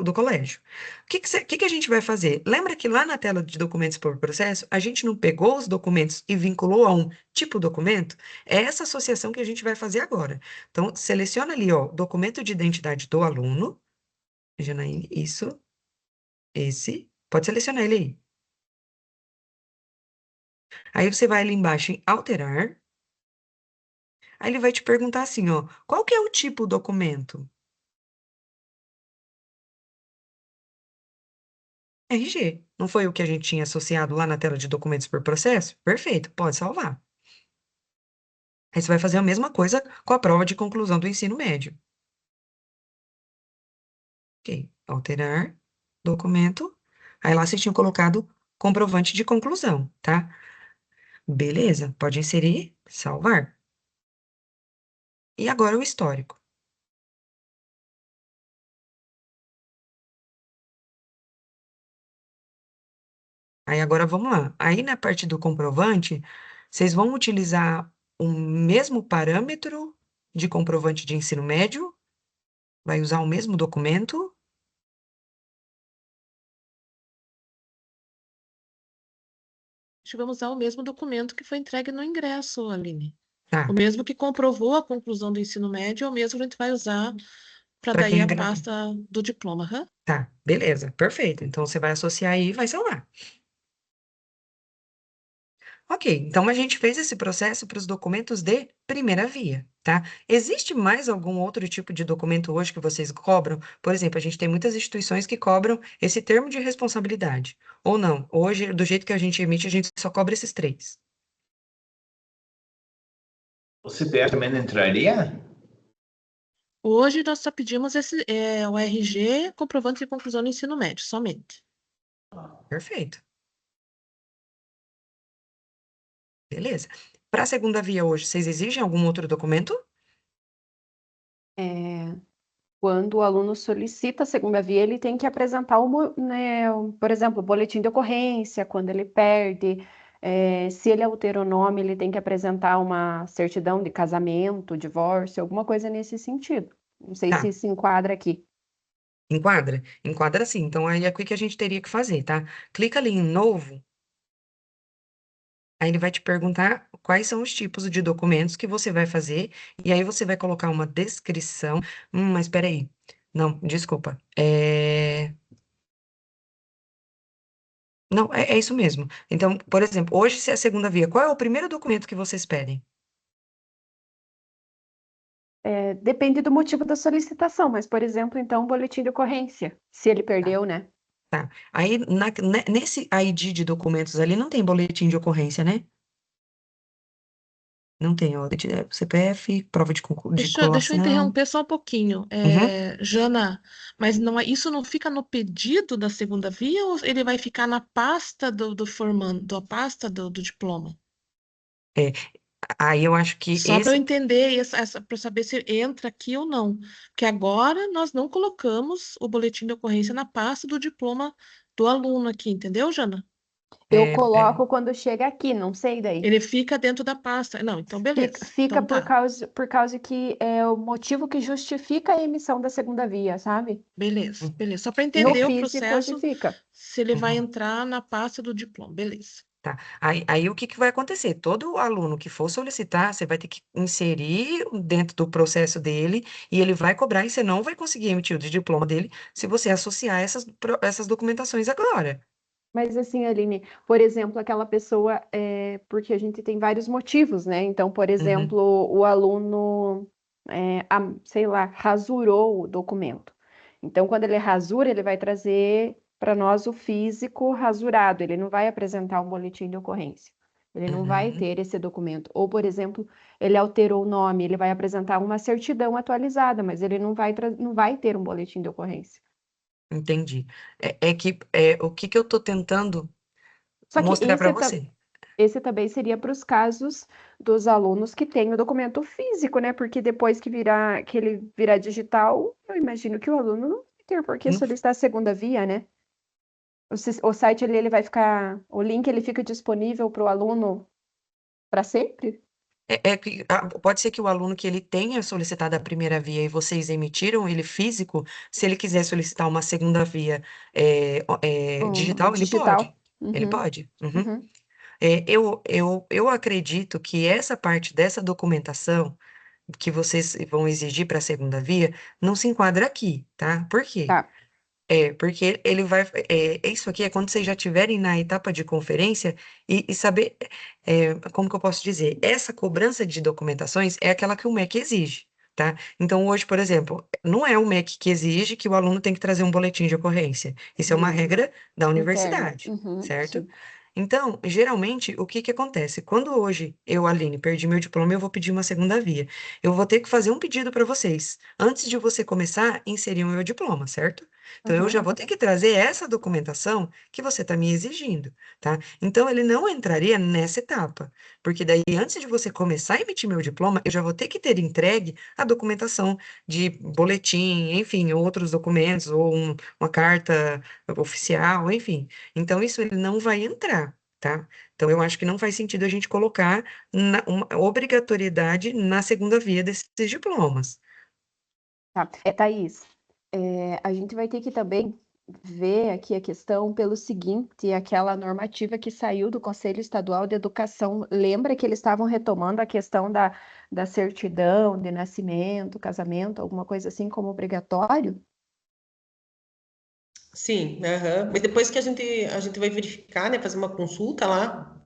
do colégio. O que que a gente vai fazer? Lembra que lá na tela de documentos por processo, a gente não pegou os documentos e vinculou a um tipo documento? É essa associação que a gente vai fazer agora. Então, seleciona ali, ó, documento de identidade do aluno. Janaíne, isso, esse. Pode selecionar ele aí. Aí você vai ali embaixo em alterar. Aí ele vai te perguntar assim, ó, qual que é o tipo do documento? RG. Não foi o que a gente tinha associado lá na tela de documentos por processo? Perfeito, pode salvar. Aí você vai fazer a mesma coisa com a prova de conclusão do ensino médio. Ok, alterar, documento. Aí lá você tinha colocado comprovante de conclusão, tá? Beleza, pode inserir, salvar. E agora o histórico. Aí agora vamos lá. Aí na parte do comprovante, vocês vão utilizar o mesmo parâmetro de comprovante de ensino médio? Vai usar o mesmo documento? Acho que vamos usar o mesmo documento que foi entregue no ingresso, Aline. Tá, O mesmo que comprovou a conclusão do ensino médio, é o mesmo que a gente vai usar para para daí quem a gravou. pasta do diploma. Hã? Tá, beleza, perfeito. Então você vai associar aí e vai salvar. Ok, então a gente fez esse processo para os documentos de primeira via, tá? Existe mais algum outro tipo de documento hoje que vocês cobram? Por exemplo, a gente tem muitas instituições que cobram esse termo de responsabilidade. Ou não, hoje, do jeito que a gente emite, a gente só cobra esses 3. O CPF também não entraria? Hoje nós só pedimos o RG, comprovante de conclusão do ensino médio, somente. Perfeito. Beleza. Para a segunda via hoje, vocês exigem algum outro documento? Quando o aluno solicita a segunda via, ele tem que apresentar, por exemplo, o boletim de ocorrência, quando ele perde. Se ele alterou o nome, ele tem que apresentar uma certidão de casamento, divórcio, alguma coisa nesse sentido. Não sei Tá, se se enquadra aqui. enquadra? Enquadra sim. Então, aí é o que a gente teria que fazer, tá? Clica ali em novo, aí ele vai te perguntar quais são os tipos de documentos que você vai fazer, e aí você vai colocar uma descrição. Mas espera aí. Não, desculpa. Não, é isso mesmo. Então, por exemplo, hoje, se é a segunda via, qual é o primeiro documento que vocês pedem? Depende do motivo da solicitação, mas, por exemplo, então, o boletim de ocorrência, se ele Tá. perdeu, né? Tá. Aí, nesse ID de documentos ali, não tem boletim de ocorrência, né? Não tem, ó, CPF, prova de Deixa eu colação. interromper só um pouquinho. Uhum. Jana, mas não isso não fica no pedido da segunda via ou ele vai ficar na pasta do formando, da pasta do diploma? É, aí eu acho que Só para eu esse. entender, para saber se entra aqui ou não. Porque agora nós não colocamos o boletim de ocorrência na pasta do diploma do aluno aqui, entendeu, Jana? Eu é, é, coloco quando chega aqui, não sei daí. Ele fica dentro da pasta. Não, então beleza. Fica Então tá. por causa que é o motivo que justifica a emissão da segunda via, sabe? Beleza, beleza. Só para No entender o físico, hoje processo, fica. se ele vai uhum. entrar na pasta do diploma. Beleza. Tá. Aí o que que vai acontecer? Todo aluno que for solicitar, você vai ter que inserir dentro do processo dele e ele vai cobrar e você não vai conseguir emitir o diploma dele se você associar essas documentações agora. Mas assim, Aline, por exemplo, aquela pessoa, porque a gente tem vários motivos, né? Então, por Uhum, exemplo, o aluno, sei lá, rasurou o documento. Então, quando ele rasura, ele vai trazer para nós o físico rasurado, ele não vai apresentar um boletim de ocorrência. Ele não vai uhum, ter esse documento. Ou, por exemplo, ele alterou o nome, ele vai apresentar uma certidão atualizada, mas ele não vai ter um boletim de ocorrência. entendi. O que que eu estou tentando Só que mostrar para você? esse também seria para os casos dos alunos que têm o documento físico, né? Porque depois que ele virar digital, eu imagino que o aluno não vai ter por que Não. solicitar a segunda via, né? O site ali, ele vai ficar, o link ele fica disponível para o aluno para sempre? Pode ser que o aluno que ele tenha solicitado a primeira via e vocês emitiram ele físico, se ele quiser solicitar uma segunda via digital, ele pode. Digital? Ele Uhum, pode. Uhum. uhum, Eu acredito que essa parte dessa documentação que vocês vão exigir para a segunda via não se enquadra aqui, tá? Por quê? tá. Porque ele vai. Isso aqui é quando vocês já estiverem na etapa de conferência e saber. Como que eu posso dizer? Essa cobrança de documentações é aquela que o MEC exige, tá? Então, hoje, por exemplo, não é o MEC que exige que o aluno tem que trazer um boletim de ocorrência. Isso é uma Não, regra da interna. universidade, Uhum, certo? sim. Então, geralmente, o que que acontece? Quando hoje eu, Aline, perdi meu diploma, eu vou pedir uma segunda via. Eu vou ter que fazer um pedido para vocês. Antes de você começar, inserir o meu diploma, certo? Então, eu Uhum, já vou ter que trazer essa documentação que você está me exigindo, tá? Então, ele não entraria nessa etapa, porque daí, antes de você começar a emitir meu diploma, eu já vou ter que ter entregue a documentação de boletim, enfim, outros documentos, ou uma carta oficial, enfim. Então, isso ele não vai entrar, tá? Então, eu acho que não faz sentido a gente colocar uma obrigatoriedade na segunda via desses diplomas. tá. Thaís, a gente vai ter que também ver aqui a questão pelo seguinte, aquela normativa que saiu do Conselho Estadual de Educação, lembra que eles estavam retomando a questão da certidão de nascimento, casamento, alguma coisa assim como obrigatório? Sim, aham. Mas depois que a gente vai verificar, né, fazer uma consulta lá,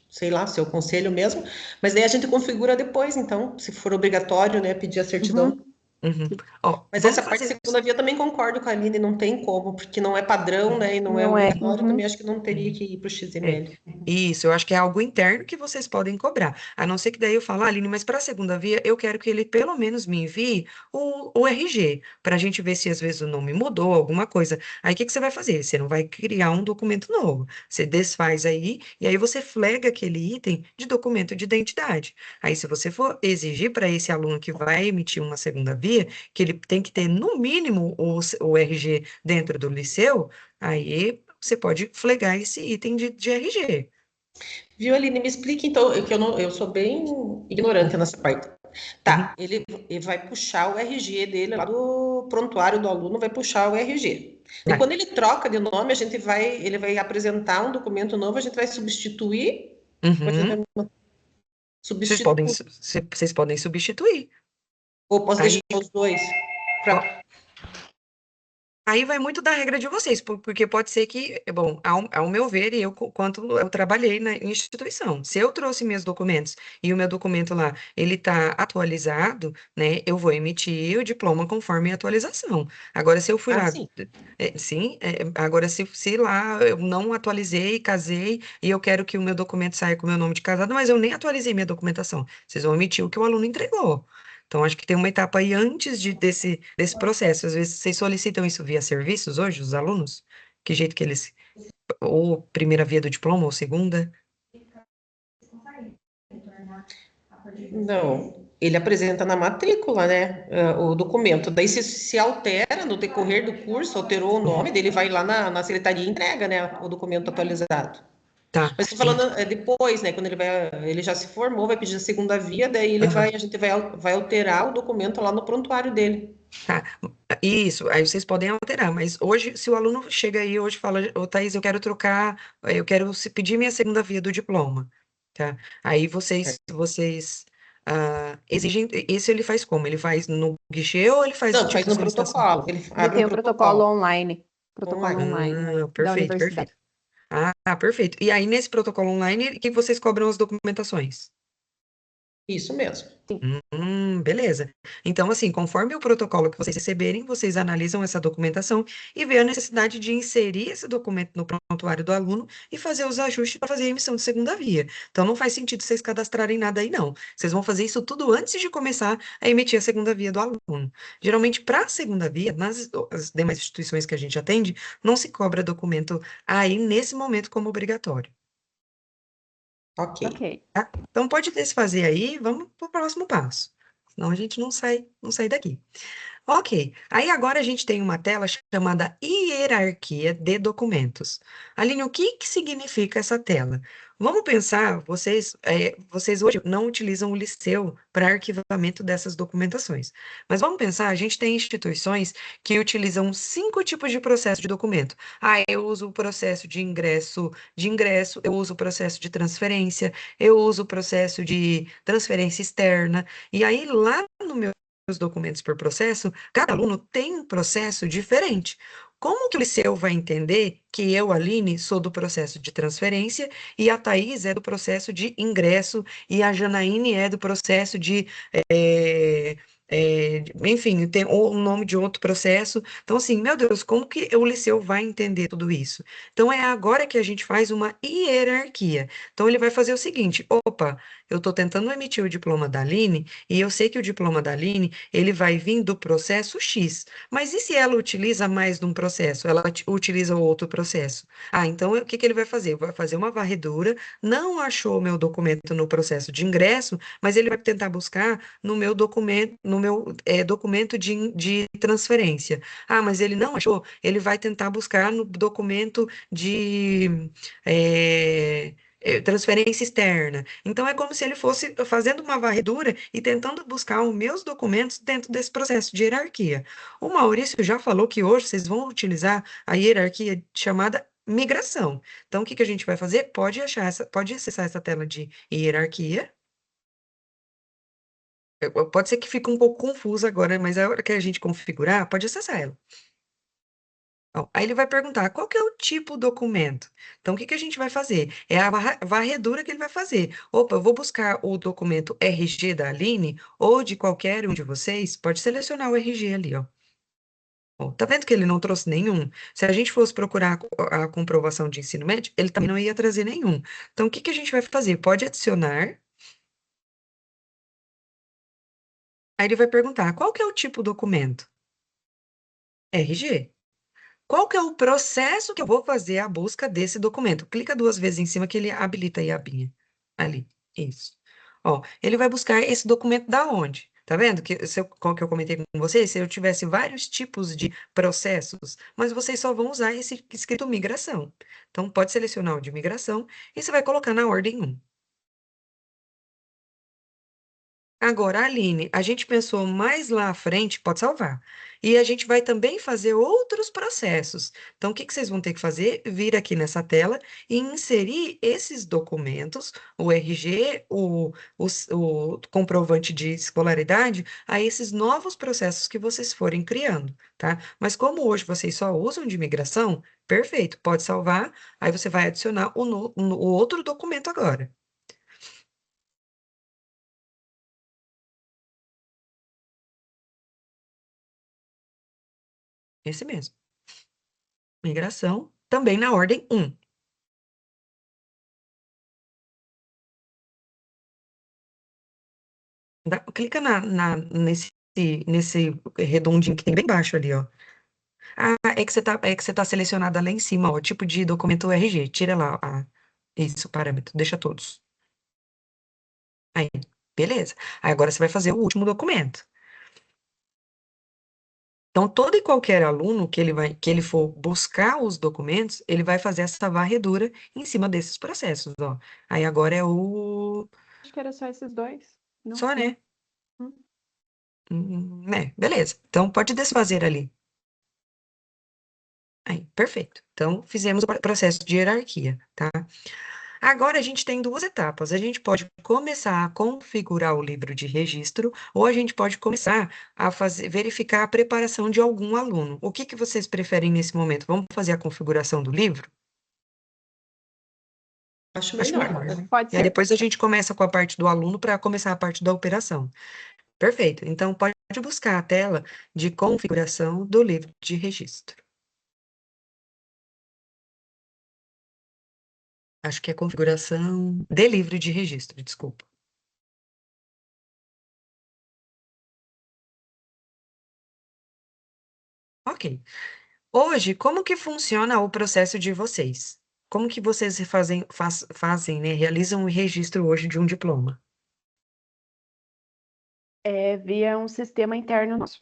sei lá, seu conselho mesmo, mas daí a gente configura depois, então, se for obrigatório, né, pedir a Uhum. certidão. Uhum. Ó, Mas vamos essa parte de fazer. segunda via eu também concordo com a Aline, não tem como, porque não é padrão, né? E não é Não é. obrigatório, também acho que não teria que ir para o É, XML. isso, eu acho que é algo interno que vocês podem cobrar. A não ser que daí eu falo, Aline, mas para a segunda via, eu quero que ele pelo menos me envie o RG, para a gente ver se às vezes o nome mudou, alguma coisa. Aí o que que você vai fazer? Você não vai criar um documento novo. Você desfaz aí, e aí você flega aquele item de documento de identidade. Aí, se você for exigir para esse aluno que vai emitir uma segunda via, que ele tem que ter no mínimo o RG dentro do liceu, aí você pode flegar esse item de RG. Viu, Aline? Me explique então, que eu, não, eu sou bem ignorante nessa parte. Uhum. Tá, ele vai puxar o RG dele lá do prontuário do aluno, vai puxar o RG. E Vai. quando ele troca de nome, ele vai apresentar um documento novo, a gente vai substituir, ou a gente Uhum. vai Vocês substituir, podem, vocês podem substituir. ou posso deixar Aí, os dois? ó, Pra- aí vai muito da regra de vocês, porque pode ser que, bom, ao meu ver, e eu, quanto eu trabalhei na instituição, se eu trouxe meus documentos e o meu documento lá, ele está atualizado, né, eu vou emitir o diploma conforme a atualização. Agora, se eu fui Ah, lá, sim. sim, agora se lá eu não atualizei, casei, e eu quero que o meu documento saia com o meu nome de casado, mas eu nem atualizei minha documentação, vocês vão emitir o que o aluno entregou. Então, acho que tem uma etapa aí antes desse processo. Às vezes, vocês solicitam isso via serviços hoje, os alunos? Que jeito que eles. Ou primeira via do diploma, ou segunda? Não, ele apresenta na matrícula, né, o documento. Daí, se altera no decorrer do curso, alterou o nome, daí ele vai lá na secretaria e entrega, né, o documento atualizado. Tá. Mas estou falando depois, né, quando ele já se formou, vai pedir a segunda via, daí Aham. a gente vai alterar o documento lá no prontuário dele. Tá. Isso, aí vocês podem alterar, mas hoje, se o aluno chega aí hoje e fala, ô Thaís, eu quero trocar, eu quero pedir minha segunda via do diploma, tá? Aí vocês exigem, isso ele faz como? Ele faz no guichê ou ele faz Não, faz tipo no solicitação? protocolo, ele Ele abre um tem o protocolo protocolo online. Protocolo online. online da Perfeito, universidade. perfeito. Perfeito. E aí, nesse protocolo online, que vocês cobram as documentações? Isso mesmo. Beleza. Então, assim, conforme o protocolo que vocês receberem, vocês analisam essa documentação e vê a necessidade de inserir esse documento no prontuário do aluno e fazer os ajustes para fazer a emissão de segunda via. Então, não faz sentido vocês cadastrarem nada aí, não. Vocês vão fazer isso tudo antes de começar a emitir a segunda via do aluno. Geralmente, para a segunda via, nas as demais instituições que a gente atende, não se cobra documento aí nesse momento como obrigatório. Ok. Ok. Tá? Então, pode desfazer aí, vamos para o próximo passo. Senão a gente não sai daqui. Ok, aí agora a gente tem uma tela chamada Hierarquia de Documentos. Aline, o que que significa essa tela? Vamos pensar, vocês hoje não utilizam o Liceu para arquivamento dessas documentações, mas vamos pensar, a gente tem instituições que utilizam 5 tipos de processo de documento. Eu uso o processo de ingresso, eu uso o processo de transferência, eu uso o processo de transferência externa, e aí lá no meu os documentos por processo, cada aluno tem um processo diferente. Como que o liceu vai entender que eu, Aline, sou do processo de transferência e a Thaís é do processo de ingresso e a Janaíne é do processo de, eh, enfim, tem o nome de outro processo. Então, assim, meu Deus, como que o liceu vai entender tudo isso? Então, é agora que a gente faz uma hierarquia. Então, ele vai fazer o seguinte: opa, eu estou tentando emitir o diploma da Aline e eu sei que o diploma da Aline ele vai vir do processo X. Mas e se ela utiliza mais de um processo? Ela utiliza o outro processo? Então o que que ele vai fazer? Vai fazer uma varredura, não achou o meu documento no processo de ingresso, mas ele vai tentar buscar no meu documento, no meu documento de transferência. Mas ele não achou, ele vai tentar buscar no documento de transferência externa. Então, é como se ele fosse fazendo uma varredura e tentando buscar os meus documentos dentro desse processo de hierarquia. O Maurício já falou que hoje vocês vão utilizar a hierarquia chamada migração. Então, o que que a gente vai fazer? Pode acessar essa tela de hierarquia. Pode ser que fique um pouco confuso agora, mas a hora que a gente configurar, pode acessar ela. Ó, aí ele vai perguntar qual que é o tipo do documento. Então, o que que a gente vai fazer? É a varredura que ele vai fazer. Opa, eu vou buscar o documento RG da Aline ou de qualquer um de vocês. Pode selecionar o RG ali, ó. Ó, tá vendo que ele não trouxe nenhum? Se a gente fosse procurar a comprovação de ensino médio, ele também não ia trazer nenhum. Então, o que que a gente vai fazer? Pode adicionar. Aí ele vai perguntar qual que é o tipo do documento? RG. Qual que é o processo que eu vou fazer a busca desse documento? Clica 2 vezes em cima que ele habilita aí a abinha. Ali, isso. Ó, ele vai buscar esse documento da onde? Tá vendo que qual que eu comentei com vocês? Se eu tivesse vários tipos de processos, mas vocês só vão usar esse escrito migração. Então, pode selecionar o de migração e você vai colocar na ordem 1. Agora, Aline, a gente pensou mais lá à frente, pode salvar. E a gente vai também fazer outros processos. Então, o que que vocês vão ter que fazer? Vir aqui nessa tela e inserir esses documentos, o RG, o comprovante de escolaridade, a esses novos processos que vocês forem criando, tá? Mas como hoje vocês só usam de migração, perfeito, pode salvar, aí você vai adicionar o outro documento agora. Esse mesmo. Migração, também na ordem 1. Clica nesse redondinho que tem bem baixo ali, ó. Ah, é que você tá selecionada lá em cima, ó, tipo de documento RG. Tira lá, isso, parâmetro, deixa todos. Aí, beleza. Aí agora você vai fazer o último documento. Então, todo e qualquer aluno que ele for buscar os documentos, ele vai fazer essa varredura em cima desses processos, ó. Aí agora é o... Acho que era só esses dois. Não? Só, né? Hum. Beleza. Então, pode desfazer ali. Aí, perfeito. Então, fizemos o processo de hierarquia, tá? Agora a gente tem 2 etapas. A gente pode começar a configurar o livro de registro, ou a gente pode começar a verificar a preparação de algum aluno. O que que vocês preferem nesse momento? Vamos fazer a configuração do livro? Acho Acho melhor. melhor, né? Pode E aí ser. depois a gente começa com a parte do aluno para começar a parte da operação. Perfeito. Então, pode buscar a tela de configuração do livro de registro. Acho que é configuração de livro de registro, desculpa. Ok. Hoje, como que funciona o processo de vocês? Como que vocês fazem, né? Realizam o registro hoje de um diploma? É via um sistema interno nosso.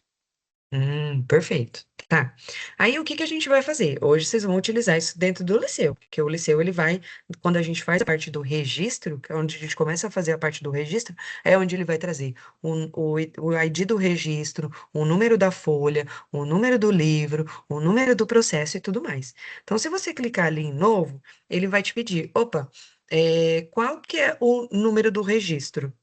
Perfeito. Tá. Aí o que que a gente vai fazer? Hoje vocês vão utilizar isso dentro do Liceu, porque o Liceu ele vai, quando a gente faz a parte do registro, que é onde a gente começa a fazer a parte do registro, é onde ele vai trazer o ID do registro, o número da folha, o número do livro, o número do processo e tudo mais. Então, se você clicar ali em novo, ele vai te pedir, opa, qual que é o número do registro?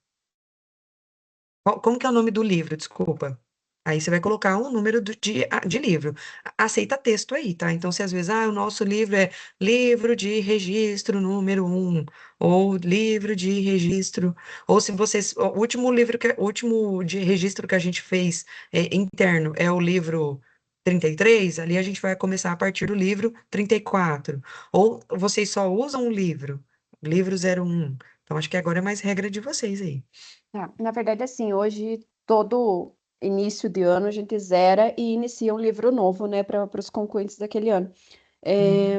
Como que é o nome do livro? Desculpa. Aí você vai colocar um número de livro. Aceita texto aí, tá? Então, se às vezes, o nosso livro é livro de registro número 1, ou livro de registro, ou se vocês, o último livro, o último de registro que a gente fez interno é o livro 33, ali a gente vai começar a partir do livro 34. Ou vocês só usam o livro 01. Então, acho que agora é mais regra de vocês aí. Tá. Na verdade, assim, hoje, todo início de ano, a gente zera e inicia um livro novo, né, para os concluintes daquele ano.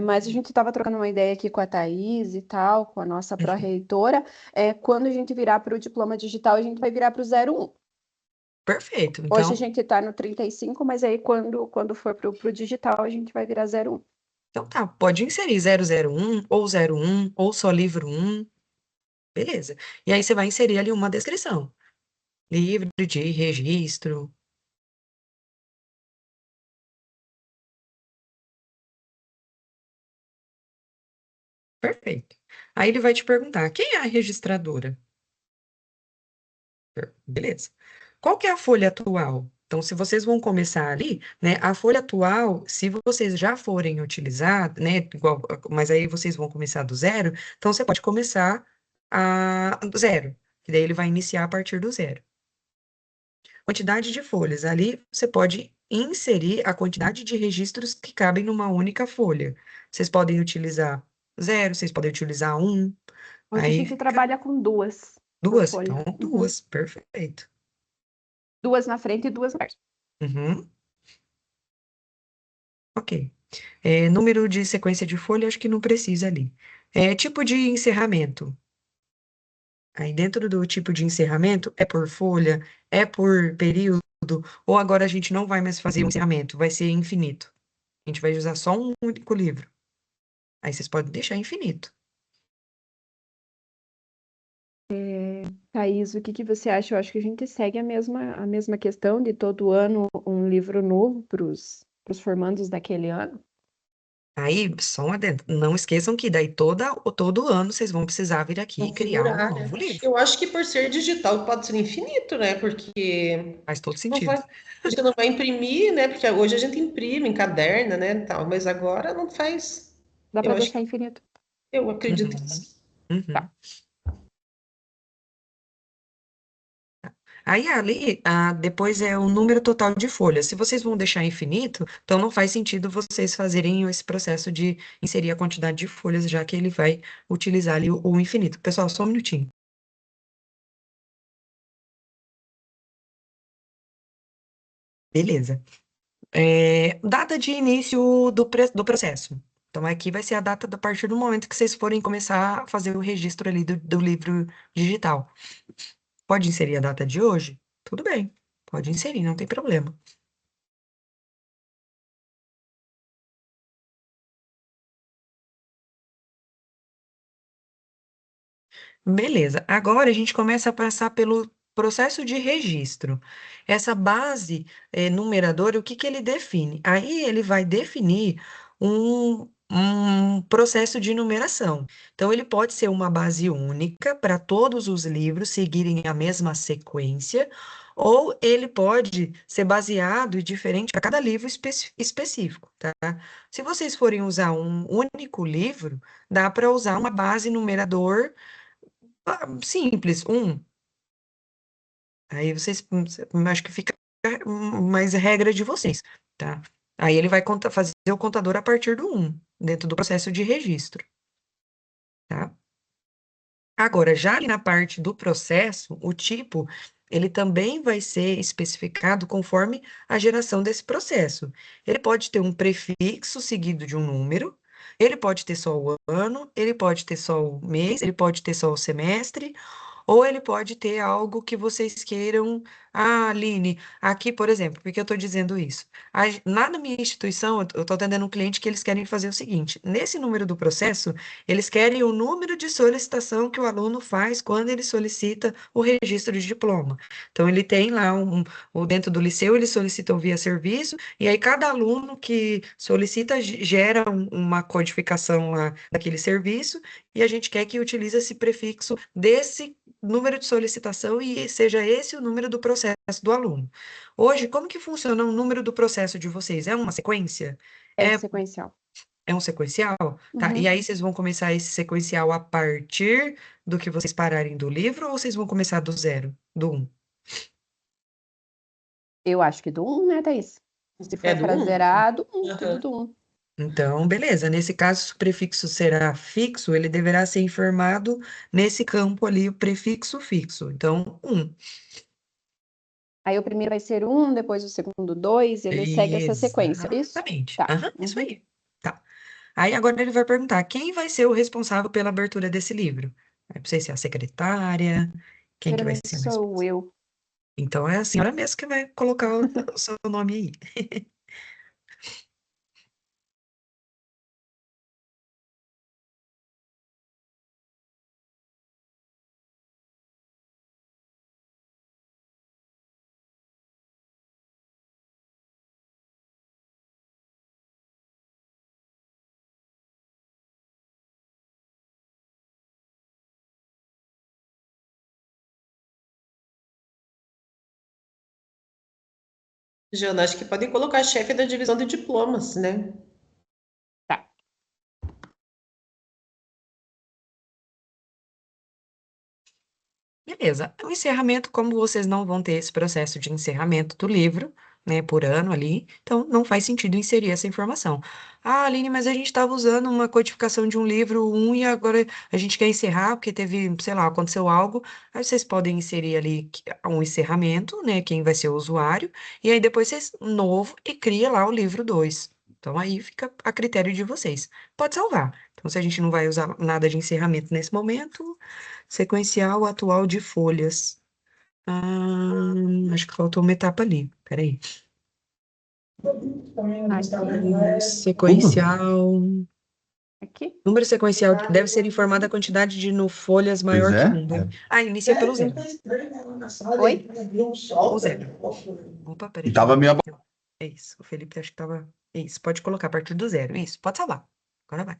Mas a gente estava trocando uma ideia aqui com a Thaís e tal, com a nossa pró-reitora. Quando a gente virar para o diploma digital, a gente vai virar para o 01. Perfeito. Hoje a Então, gente está no 35, mas aí quando for para o digital, a gente vai virar 01. então tá, pode inserir 001 ou 01 ou só livro 1, beleza. E aí você vai inserir ali uma descrição. Livro de registro. Perfeito. Aí ele vai te perguntar, quem é a registradora? Beleza. Qual que é a folha atual? Então, se vocês vão começar ali, né, a folha atual, se vocês já forem utilizar, né, igual, mas aí vocês vão começar do zero, então você pode começar do zero, que daí ele vai iniciar a partir do zero. Quantidade de folhas, ali você pode inserir a quantidade de registros que cabem numa única folha. Vocês podem utilizar zero, vocês podem utilizar um, Hoje a aí gente fica trabalha com duas por duas, folha. então duas, perfeito. Duas na frente e duas atrás. Uhum, ok. Número de sequência de folha, acho que não precisa ali. Tipo de encerramento. Aí dentro do tipo de encerramento, é por folha, é por período, ou agora a gente não vai mais fazer o encerramento, vai ser infinito. A gente vai usar só um único livro. Aí vocês podem deixar infinito. Thaís, o que que você acha? Eu acho que a gente segue a mesma questão de todo ano um livro novo para os formandos daquele ano. Aí, só um adendo. Não esqueçam que daí todo ano vocês vão precisar vir aqui e criar um Configurar, né? novo livro. Eu acho que por ser digital pode ser infinito, né? Porque Faz todo não vai, sentido. a gente não vai imprimir, né? Porque hoje a gente imprime, encaderna, né? Tal, mas agora não faz. Dá Eu para acho deixar infinito. eu acredito que Uhum, sim. uhum. Tá. Aí ali, depois é o número total de folhas. Se vocês vão deixar infinito, então não faz sentido vocês fazerem esse processo de inserir a quantidade de folhas, já que ele vai utilizar ali o infinito. Pessoal, só um minutinho. Beleza. Data de início do processo. Então, aqui vai ser a data a partir do momento que vocês forem começar a fazer o registro ali do livro digital. Pode inserir a data de hoje? Tudo bem, pode inserir, não tem problema. Beleza, agora a gente começa a passar pelo processo de registro. Essa base numeradora, o que que ele define? Aí ele vai definir um processo de numeração. Então, ele pode ser uma base única para todos os livros seguirem a mesma sequência, ou ele pode ser baseado e diferente para cada livro específico, tá? Se vocês forem usar um único livro, dá para usar uma base numerador simples, um. Aí vocês, acho que fica mais regra de vocês, tá? Aí ele vai fazer o contador a partir do um, dentro do processo de registro, tá? Agora, já ali na parte do processo, o tipo, ele também vai ser especificado conforme a geração desse processo. Ele pode ter um prefixo seguido de um número, ele pode ter só o ano, ele pode ter só o mês, ele pode ter só o semestre, ou ele pode ter algo que vocês queiram. Ah, Aline, aqui, por exemplo, por que eu estou dizendo isso? Lá na minha instituição, eu estou atendendo um cliente que eles querem fazer o seguinte: nesse número do processo, eles querem o número de solicitação que o aluno faz quando ele solicita o registro de diploma. Então, ele tem lá dentro do liceu, eles solicitam via serviço, e aí cada aluno que solicita gera uma codificação lá daquele serviço, e a gente quer que utilize esse prefixo desse número de solicitação e seja esse o número do processo do aluno. Hoje, como que funciona o número do processo de vocês? É uma sequência? É É, sequencial. é um sequencial? Tá? E Uhum. aí vocês vão começar esse sequencial a partir do que vocês pararem do livro ou vocês vão começar do zero, do um? Eu acho que do 1, né, Thaís? Se É for do para um? zerar, do 1, tudo Aham. do 1. Então, beleza. Nesse caso, se o prefixo será fixo, ele deverá ser informado nesse campo ali, o prefixo fixo. Então, um. Aí o primeiro vai ser 1, depois o segundo 2, ele segue essa sequência, é isso? Exatamente. Tá. Aham, isso Uhum. aí. Tá. Aí agora ele vai perguntar quem vai ser o responsável pela abertura desse livro. Não sei se é a secretária, quem que vai Geralmente ser o sou responsável. eu. Então é a senhora mesmo que vai colocar o seu nome aí. Jana, acho que pode colocar chefe da divisão de diplomas, né? Tá. Beleza. O encerramento, como vocês não vão ter esse processo de encerramento do livro, né, por ano ali, então não faz sentido inserir essa informação. Ah, Aline, mas a gente estava usando uma codificação de um livro e agora a gente quer encerrar porque teve, sei lá, aconteceu algo. Aí vocês podem inserir ali um encerramento, né, quem vai ser o usuário, e aí depois vocês, novo, e cria lá o livro 2. Então aí fica a critério de vocês. Pode salvar. Então, se a gente não vai usar nada de encerramento nesse momento, sequencial atual de folhas. Acho que faltou uma etapa ali. Peraí. Sequencial. Aqui? Número sequencial deve ser informada a quantidade de no folhas Pois maior que é. 1. Ah, inicia pelo zero. Oi? O zero. Opa, peraí. E tava meio É isso. O Felipe acho que tava. É isso. Pode colocar a partir do zero. Isso. Pode salvar. Agora vai.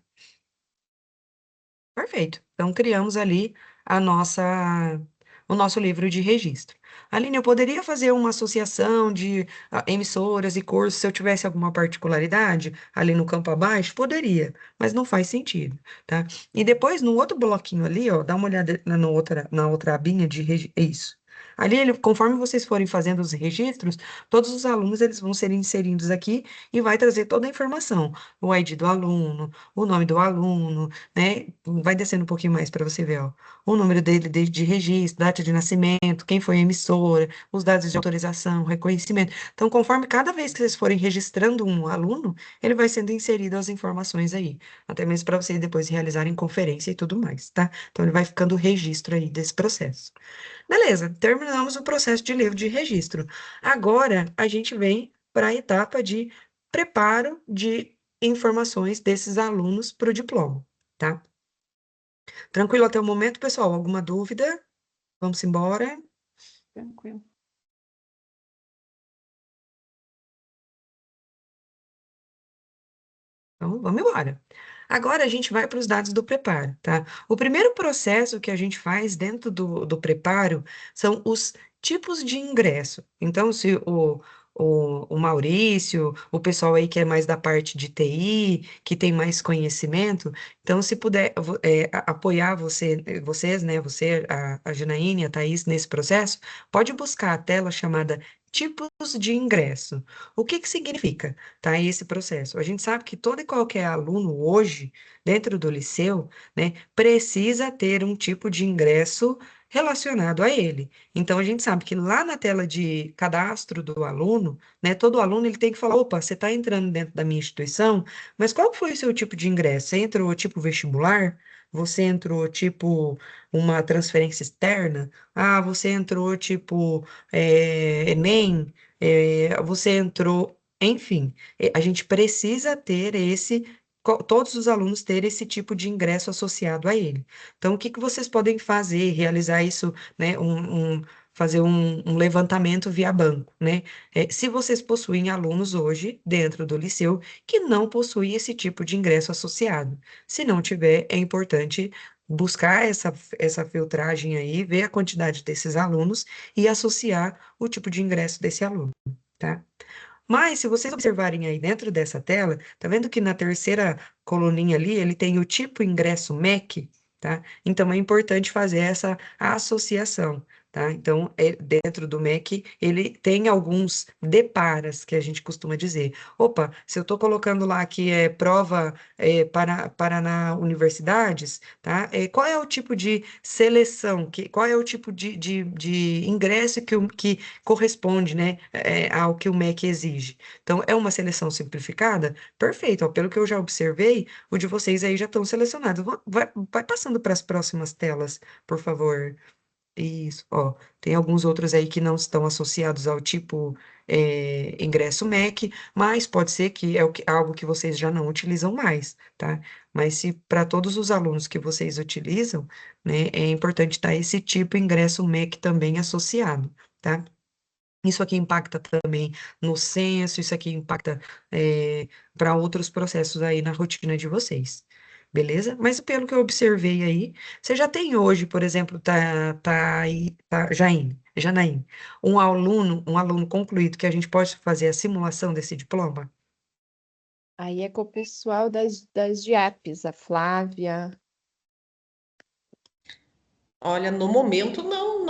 Perfeito. Então, criamos ali o nosso livro de registro. Aline, eu poderia fazer uma associação de emissoras e cursos se eu tivesse alguma particularidade ali no campo abaixo? Poderia, mas não faz sentido, tá? E depois, no outro bloquinho ali, ó, dá uma olhada na outra abinha de isso. Ali, conforme vocês forem fazendo os registros, todos os alunos eles vão ser inseridos aqui e vai trazer toda a informação, o ID do aluno, o nome do aluno, né? Vai descendo um pouquinho mais para você ver, ó. O número dele de registro, data de nascimento, quem foi a emissora, os dados de autorização, reconhecimento. Então, conforme cada vez que vocês forem registrando um aluno, ele vai sendo inserido as informações aí, até mesmo para vocês depois realizarem conferência e tudo mais, tá? Então, ele vai ficando o registro aí desse processo. Beleza, terminamos o processo de livro de registro. Agora, a gente vem para a etapa de preparo de informações desses alunos para o diploma, tá? Tranquilo até o momento, pessoal? Alguma dúvida? Vamos embora? Tranquilo. Então, vamos embora. Agora a gente vai para os dados do preparo, tá? O primeiro processo que a gente faz dentro do preparo são os tipos de ingresso. Então, se o Maurício, o pessoal aí que é mais da parte de TI, que tem mais conhecimento, então, se puder apoiar vocês, né? Você, a Janaíne, a Thaís, nesse processo, pode buscar a tela chamada Tipos de ingresso. O que que significa? Tá? Esse processo. A gente sabe que todo e qualquer aluno hoje, dentro do liceu, né, precisa ter um tipo de ingresso relacionado a ele. Então, a gente sabe que lá na tela de cadastro do aluno, né, todo aluno ele tem que falar, opa, você está entrando dentro da minha instituição, mas qual foi o seu tipo de ingresso? Você entrou tipo vestibular? Você entrou tipo uma transferência externa? Ah, você entrou tipo Enem? Você entrou... Enfim, a gente precisa ter todos os alunos terem esse tipo de ingresso associado a ele. Então, o que que vocês podem fazer, realizar isso, né, fazer um levantamento via banco, né? Se vocês possuem alunos hoje, dentro do liceu, que não possuem esse tipo de ingresso associado. Se não tiver, é importante buscar essa filtragem aí, ver a quantidade desses alunos e associar o tipo de ingresso desse aluno, tá? Mas, se vocês observarem aí dentro dessa tela, tá vendo que na terceira coluninha ali, ele tem o tipo ingresso MEC, tá? Então, é importante fazer essa associação, tá? Então, dentro do MEC, ele tem alguns deparas, que a gente costuma dizer. Opa, se eu estou colocando lá que é prova para Paraná Universidades, tá? Qual é o tipo de seleção, qual é o tipo de ingresso que corresponde, né, ao que o MEC exige. Então, é uma seleção simplificada? Perfeito, ó, pelo que eu já observei, o de vocês aí já estão selecionados. Vai passando para as próximas telas, por favor. Isso, ó, tem alguns outros aí que não estão associados ao tipo ingresso MEC, mas pode ser que é algo que vocês já não utilizam mais, tá? Mas se para todos os alunos que vocês utilizam, né, é importante estar esse tipo ingresso MEC também associado, tá? Isso aqui impacta também no censo, isso aqui impacta para outros processos aí na rotina de vocês. beleza? Mas pelo que eu observei aí, você já tem hoje, por exemplo, Janaíne, um aluno concluído que a gente pode fazer a simulação desse diploma? Aí é com o pessoal das DIAPs, a Flávia. Olha, no momento não,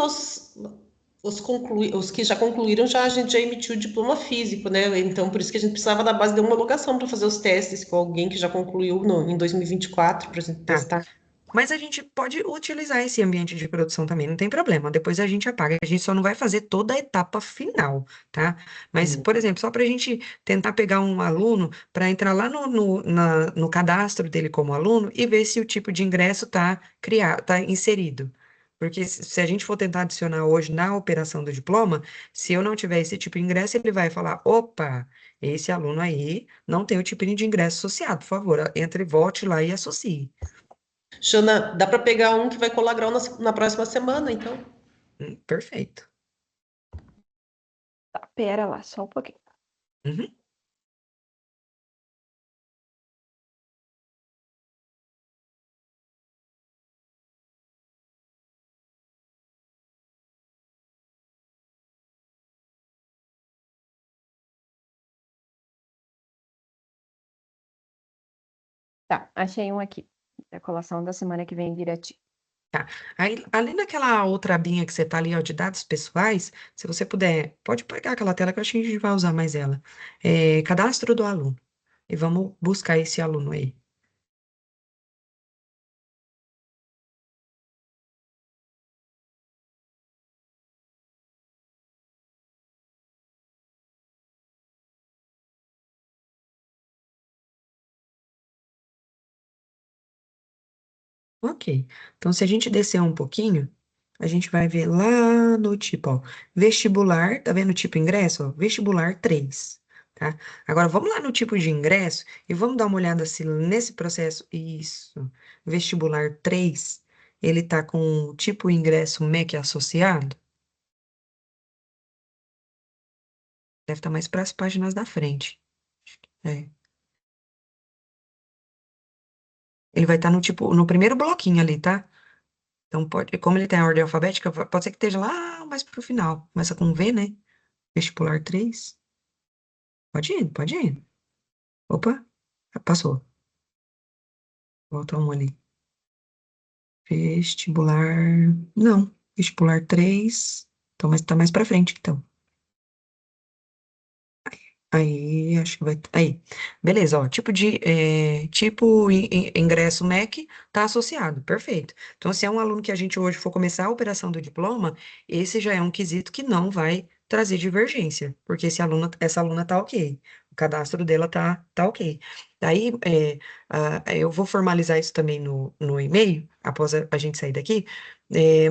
os que já concluíram, a gente já emitiu o diploma físico, né? Então, por isso que a gente precisava da base de homologação para fazer os testes com alguém que já concluiu em 2024 para a gente Tá. testar. Mas a gente pode utilizar esse ambiente de produção também, não tem problema. Depois a gente apaga, a gente só não vai fazer toda a etapa final, tá? Mas, Hum. por exemplo, só para a gente tentar pegar um aluno para entrar lá no cadastro dele como aluno e ver se o tipo de ingresso está criado, está inserido. Porque se a gente for tentar adicionar hoje na operação do diploma, se eu não tiver esse tipo de ingresso, ele vai falar: opa, esse aluno aí não tem o tipo de ingresso associado, por favor, entre, volte lá e associe. Jana, dá para pegar um que vai colar grau na próxima semana, então? Perfeito. Tá, pera lá, só um pouquinho. Uhum. Tá, achei um aqui. Da colação da semana que vem direitinho. Tá. Aí, ali naquela outra abinha que você tá ali, ó, de dados pessoais, se você puder, pode pegar aquela tela que eu acho que a gente vai usar mais ela. Cadastro do aluno. E vamos buscar esse aluno aí. Ok. Então, se a gente descer um pouquinho, a gente vai ver lá no tipo, ó, vestibular, tá vendo o tipo ingresso? Ó, vestibular 3, tá? Agora, vamos lá no tipo de ingresso e vamos dar uma olhada se nesse processo, isso, vestibular 3, ele tá com o tipo ingresso MEC associado? Deve estar mais para as páginas da frente. É. Ele vai estar no tipo, no primeiro bloquinho ali, tá? Então, pode, como ele tem a ordem alfabética, pode ser que esteja lá mais pro final. Começa com V, né? Vestibular 3. Pode ir, pode ir. Opa, passou. Volta um ali. Vestibular. Não, vestibular 3. Então, mas tá mais pra frente, então. Aí, acho que vai. Aí, beleza, ó. Ingresso MEC tá associado, perfeito. Então, se é um aluno que a gente hoje for começar a operação do diploma, esse já é um quesito que não vai trazer divergência, porque essa aluna tá ok. O cadastro dela tá ok. Daí, eu vou formalizar isso também no e-mail, após a gente sair daqui,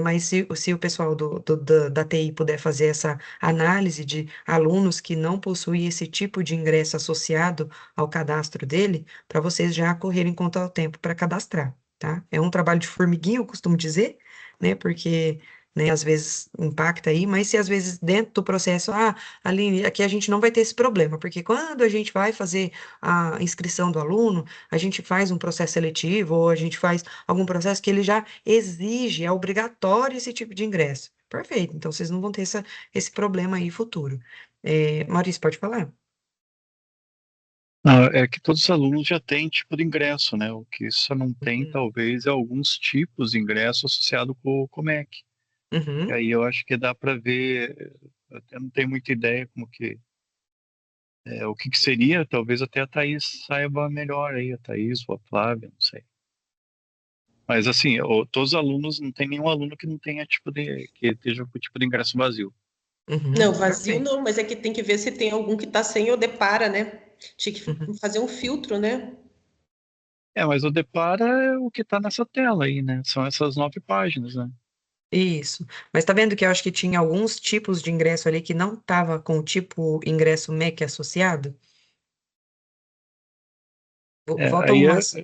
mas se o pessoal da TI puder fazer essa análise de alunos que não possuem esse tipo de ingresso associado ao cadastro dele, para vocês já correrem contra o tempo para cadastrar, tá? É um trabalho de formiguinha, eu costumo dizer, né? Porque, né, às vezes impacta aí, mas se às vezes dentro do processo, Aline, aqui a gente não vai ter esse problema, porque quando a gente vai fazer a inscrição do aluno, a gente faz um processo seletivo ou a gente faz algum processo que ele já exige, é obrigatório esse tipo de ingresso. Perfeito, então vocês não vão ter esse problema aí futuro. Maurício, pode falar? Ah, é que todos os alunos já têm tipo de ingresso, né? O que só não tem, Uhum. talvez, é alguns tipos de ingresso associado com o Comec. E Uhum. aí eu acho que dá para ver, eu até não tenho muita ideia o que que seria, talvez até a Thaís saiba melhor aí, a Thaís ou a Flávia, não sei. Mas assim, todos os alunos, não tem nenhum aluno que não tenha que esteja com o tipo de ingresso vazio. Não, Uhum. vazio Perfeito. não, mas é que tem que ver se tem algum que está sem ou depara, né? Tinha que Uhum. fazer um filtro, né? Mas o Depara é o que está nessa tela aí, né? São essas 9 páginas, né? Isso. Mas tá vendo que eu acho que tinha alguns tipos de ingresso ali que não tava com o tipo ingresso MEC associado? Volta Aí umas.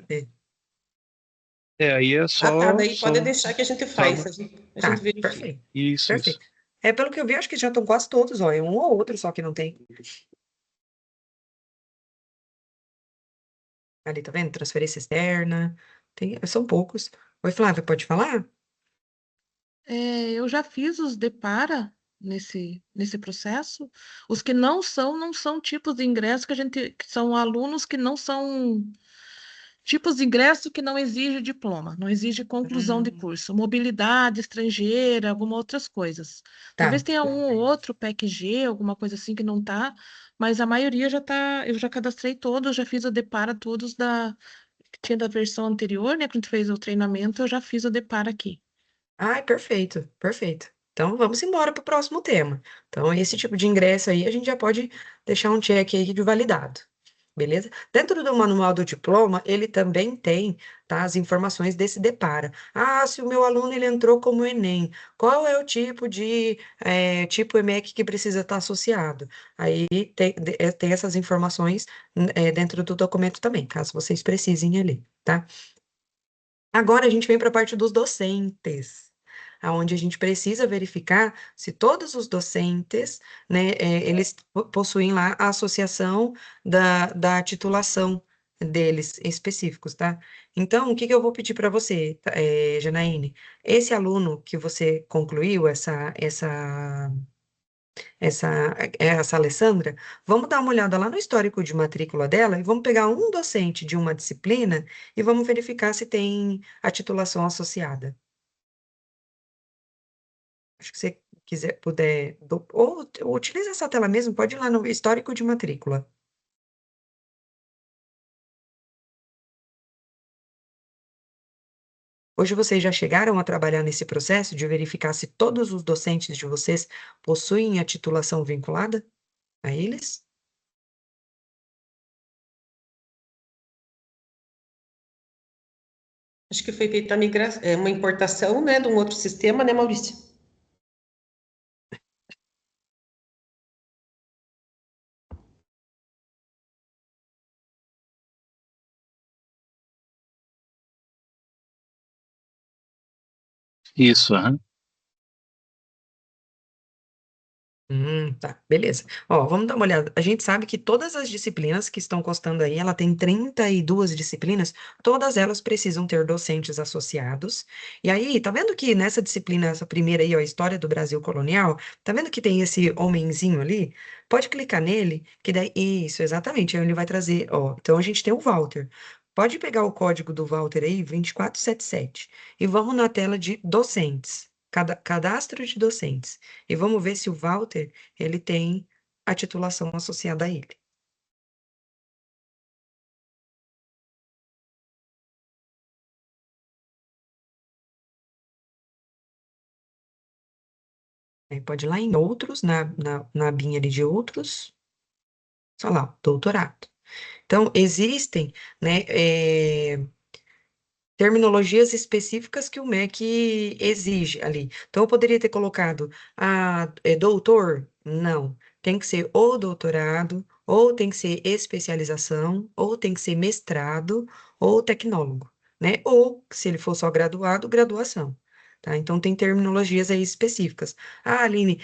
aí é Ah, tá, só, daí pode só, deixar que a gente só faz, a gente Tá, verifica. perfeito. isso. Perfeito. Pelo que eu vi, acho que já estão quase todos, ó. É um ou outro só que não tem. Ali, tá vendo? Transferência externa. São poucos. Oi, Flávia, pode falar? Eu já fiz os Depara nesse processo. Os que não são tipos de ingresso que são alunos que não são tipos de ingresso que não exige diploma, não exige conclusão de Hum, curso, mobilidade estrangeira, algumas outras coisas. Talvez tá. tenha um ou outro PEC-G, alguma coisa assim que não tá, mas a maioria já tá, eu já cadastrei todos, já fiz o Depara todos que tinha da versão anterior, né? Quando a gente fez o treinamento, eu já fiz o Depara aqui. Ai, perfeito, perfeito. Então, vamos embora para o próximo tema. Então, esse tipo de ingresso aí, a gente já pode deixar um check aí de validado. Beleza? Dentro do manual do diploma, ele também tem, tá, as informações desse Depara. Ah, se o meu aluno ele entrou como Enem, qual é o tipo de tipo EMEC que precisa estar associado? Aí tem essas informações dentro do documento também, caso vocês precisem ali, tá? Agora a gente vem para a parte dos docentes, aonde a gente precisa verificar se todos os docentes, né, eles possuem lá a associação da titulação deles específicos, tá? Então, o que que eu vou pedir para você, Janaíne? Esse aluno que você concluiu, essa, essa Alessandra, vamos dar uma olhada lá no histórico de matrícula dela e vamos pegar um docente de uma disciplina e vamos verificar se tem a titulação associada. Acho que se quiser, puder, ou utiliza essa tela mesmo, pode ir lá no histórico de matrícula. Hoje vocês já chegaram a trabalhar nesse processo de verificar se todos os docentes de vocês possuem a titulação vinculada a eles? Acho que foi feita uma importação, né, de um outro sistema, né, Maurício? Isso, aham. Tá, beleza. Ó, vamos dar uma olhada. A gente sabe que todas as disciplinas que estão constando aí, ela tem 32 disciplinas, todas elas precisam ter docentes associados. E aí, tá vendo que nessa disciplina, essa primeira aí, ó, História do Brasil Colonial, tá vendo que tem esse homenzinho ali? Pode clicar nele, que daí, isso, exatamente, aí ele vai trazer, ó, então a gente tem o Walter. Pode pegar o código do Walter aí, 2477, e vamos na tela de docentes, cadastro de docentes. E vamos ver se o Walter, ele tem a titulação associada a ele. Aí pode ir lá em outros, na abinha ali de outros, só lá, doutorado. Então, existem, né, terminologias específicas que o MEC exige ali. Então, eu poderia ter colocado doutor? Não. Tem que ser ou doutorado, ou tem que ser especialização, ou tem que ser mestrado, ou tecnólogo, né? Ou, se ele for só graduado, graduação. Tá? Então, tem terminologias aí específicas. Ah, Aline,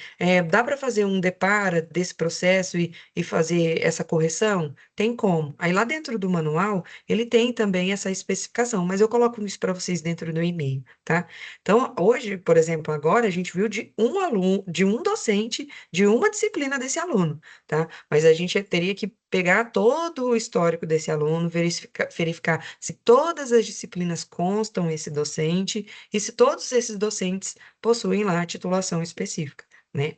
dá para fazer um depara desse processo e fazer essa correção? Tem como. Aí, lá dentro do manual, ele tem também essa especificação, mas eu coloco isso para vocês dentro do e-mail, tá? Então, hoje, por exemplo, agora a gente viu de um aluno, de um docente, de uma disciplina desse aluno, tá? Mas a gente teria que pegar todo o histórico desse aluno, verificar se todas as disciplinas constam esse docente e se todos esses docentes possuem lá a titulação específica, né?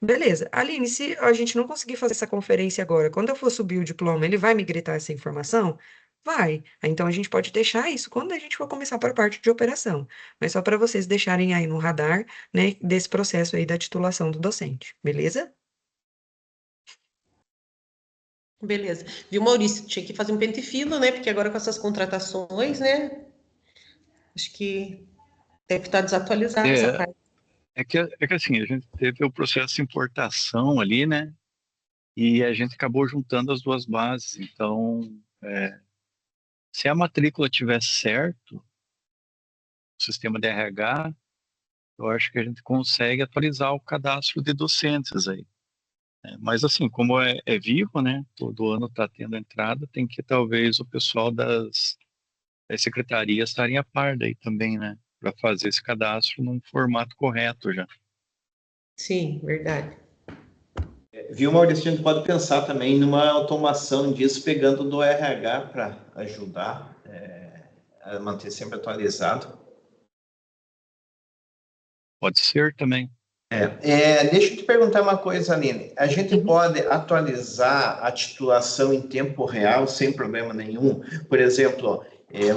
Beleza. Aline, se a gente não conseguir fazer essa conferência agora, quando eu for subir o diploma, ele vai me gritar essa informação? Vai. Então a gente pode deixar isso quando a gente for começar para a parte de operação. Mas só para vocês deixarem aí no radar, né, desse processo aí da titulação do docente. Beleza? Beleza. Viu, Maurício? Tinha que fazer um pente fino, né? Porque agora com essas contratações, né? Acho que deve estar desatualizada essa É, parte. é que assim, a gente teve o processo de importação ali, né? E a gente acabou juntando as duas bases. Então, se a matrícula tivesse certo, o sistema de RH, eu acho que a gente consegue atualizar o cadastro de docentes aí. Mas assim, como é vivo, né? Todo ano está tendo entrada, tem que talvez o pessoal das secretarias estarem a par daí também, né? Para fazer esse cadastro num formato correto já. Sim, verdade. Viu, Maurício, a gente pode pensar também numa automação disso, pegando do RH para ajudar a manter sempre atualizado. Pode ser também. Deixa eu te perguntar uma coisa, Aline. A gente Uhum. pode atualizar a titulação em tempo real sem problema nenhum? Por exemplo,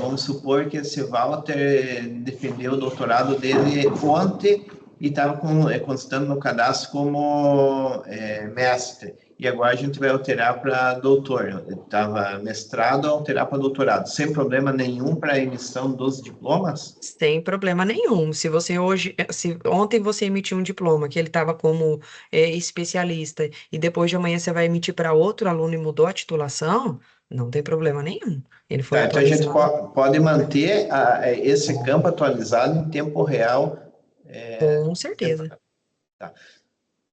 vamos supor que esse Walter defendeu o doutorado dele ontem e estava constando no cadastro como mestre. E agora a gente vai alterar para doutor. Ele estava mestrado, alterar para doutorado. Sem problema nenhum para a emissão dos diplomas? Sem problema nenhum. Se você hoje, se ontem você emitiu um diploma que ele estava como especialista e depois de amanhã você vai emitir para outro aluno e mudou a titulação, não tem problema nenhum. Ele foi Tá, então a gente atualizado pode manter esse campo atualizado em tempo real. com certeza.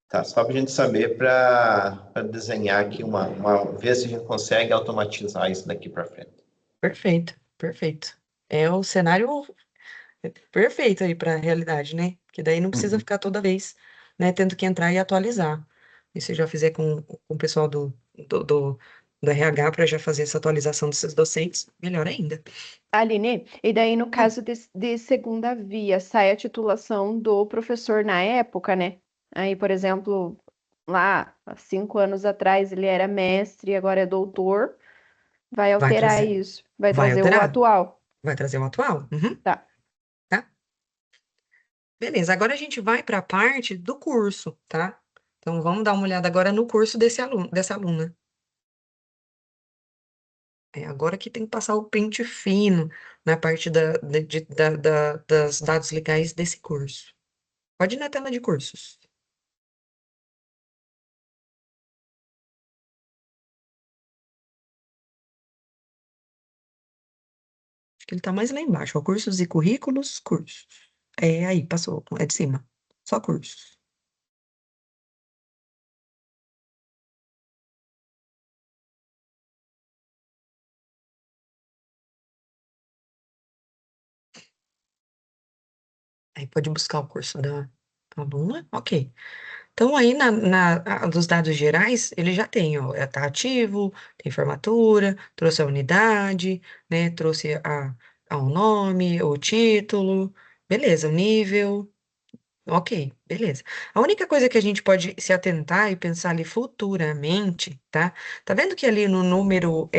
Tá, só para a gente saber para desenhar aqui ver se a gente consegue automatizar isso daqui para frente. Perfeito, perfeito. É o cenário perfeito aí para a realidade, né? Que daí não precisa Uhum. ficar toda vez, né, tendo que entrar e atualizar. E se já fizer com o pessoal do RH para já fazer essa atualização desses docentes, melhor ainda. Aline, e daí no caso de segunda via, sai a titulação do professor na época, né? Aí, por exemplo, lá, há 5 anos atrás, ele era mestre, agora é doutor, vai Vai alterar trazer, isso, vai vai trazer o alterar, atual. vai trazer o atual. Uhum, Tá. tá? Beleza, agora a gente vai para a parte do curso, tá? Então vamos dar uma olhada agora no curso desse aluno, dessa aluna. É agora que tem que passar o pente fino na parte das dados legais desse curso. Pode ir na tela de cursos. Acho que ele tá mais lá embaixo, ó, cursos e currículos, cursos. É aí, passou, é de cima. Só cursos. Aí pode buscar o curso da aluna, ok. Então, aí dos dados gerais, ele já tem, ó, tá ativo, tem formatura, trouxe a unidade, né, trouxe o nome, o título, beleza, o nível, ok, beleza. A única coisa que a gente pode se atentar e pensar ali futuramente, tá? Tá vendo que ali no número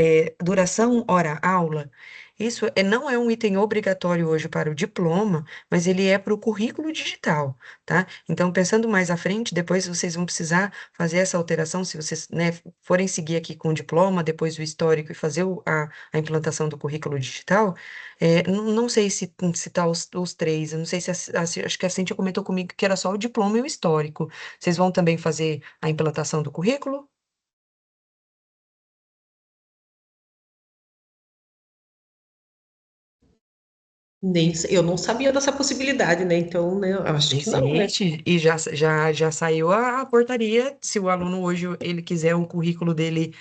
duração hora-aula, isso não é um item obrigatório hoje para o diploma, mas ele é para o currículo digital, tá? Então, pensando mais à frente, depois vocês vão precisar fazer essa alteração, se vocês, né, forem seguir aqui com o diploma, depois o histórico e fazer a implantação do currículo digital, não sei se tá os três, eu não sei se acho que a Cíntia comentou comigo que era só o diploma e o histórico. Vocês vão também fazer a implantação do currículo? Eu não sabia dessa possibilidade, né? Então, né, eu acho que não, né? Existe, e já saiu a portaria, se o aluno hoje ele quiser o currículo dele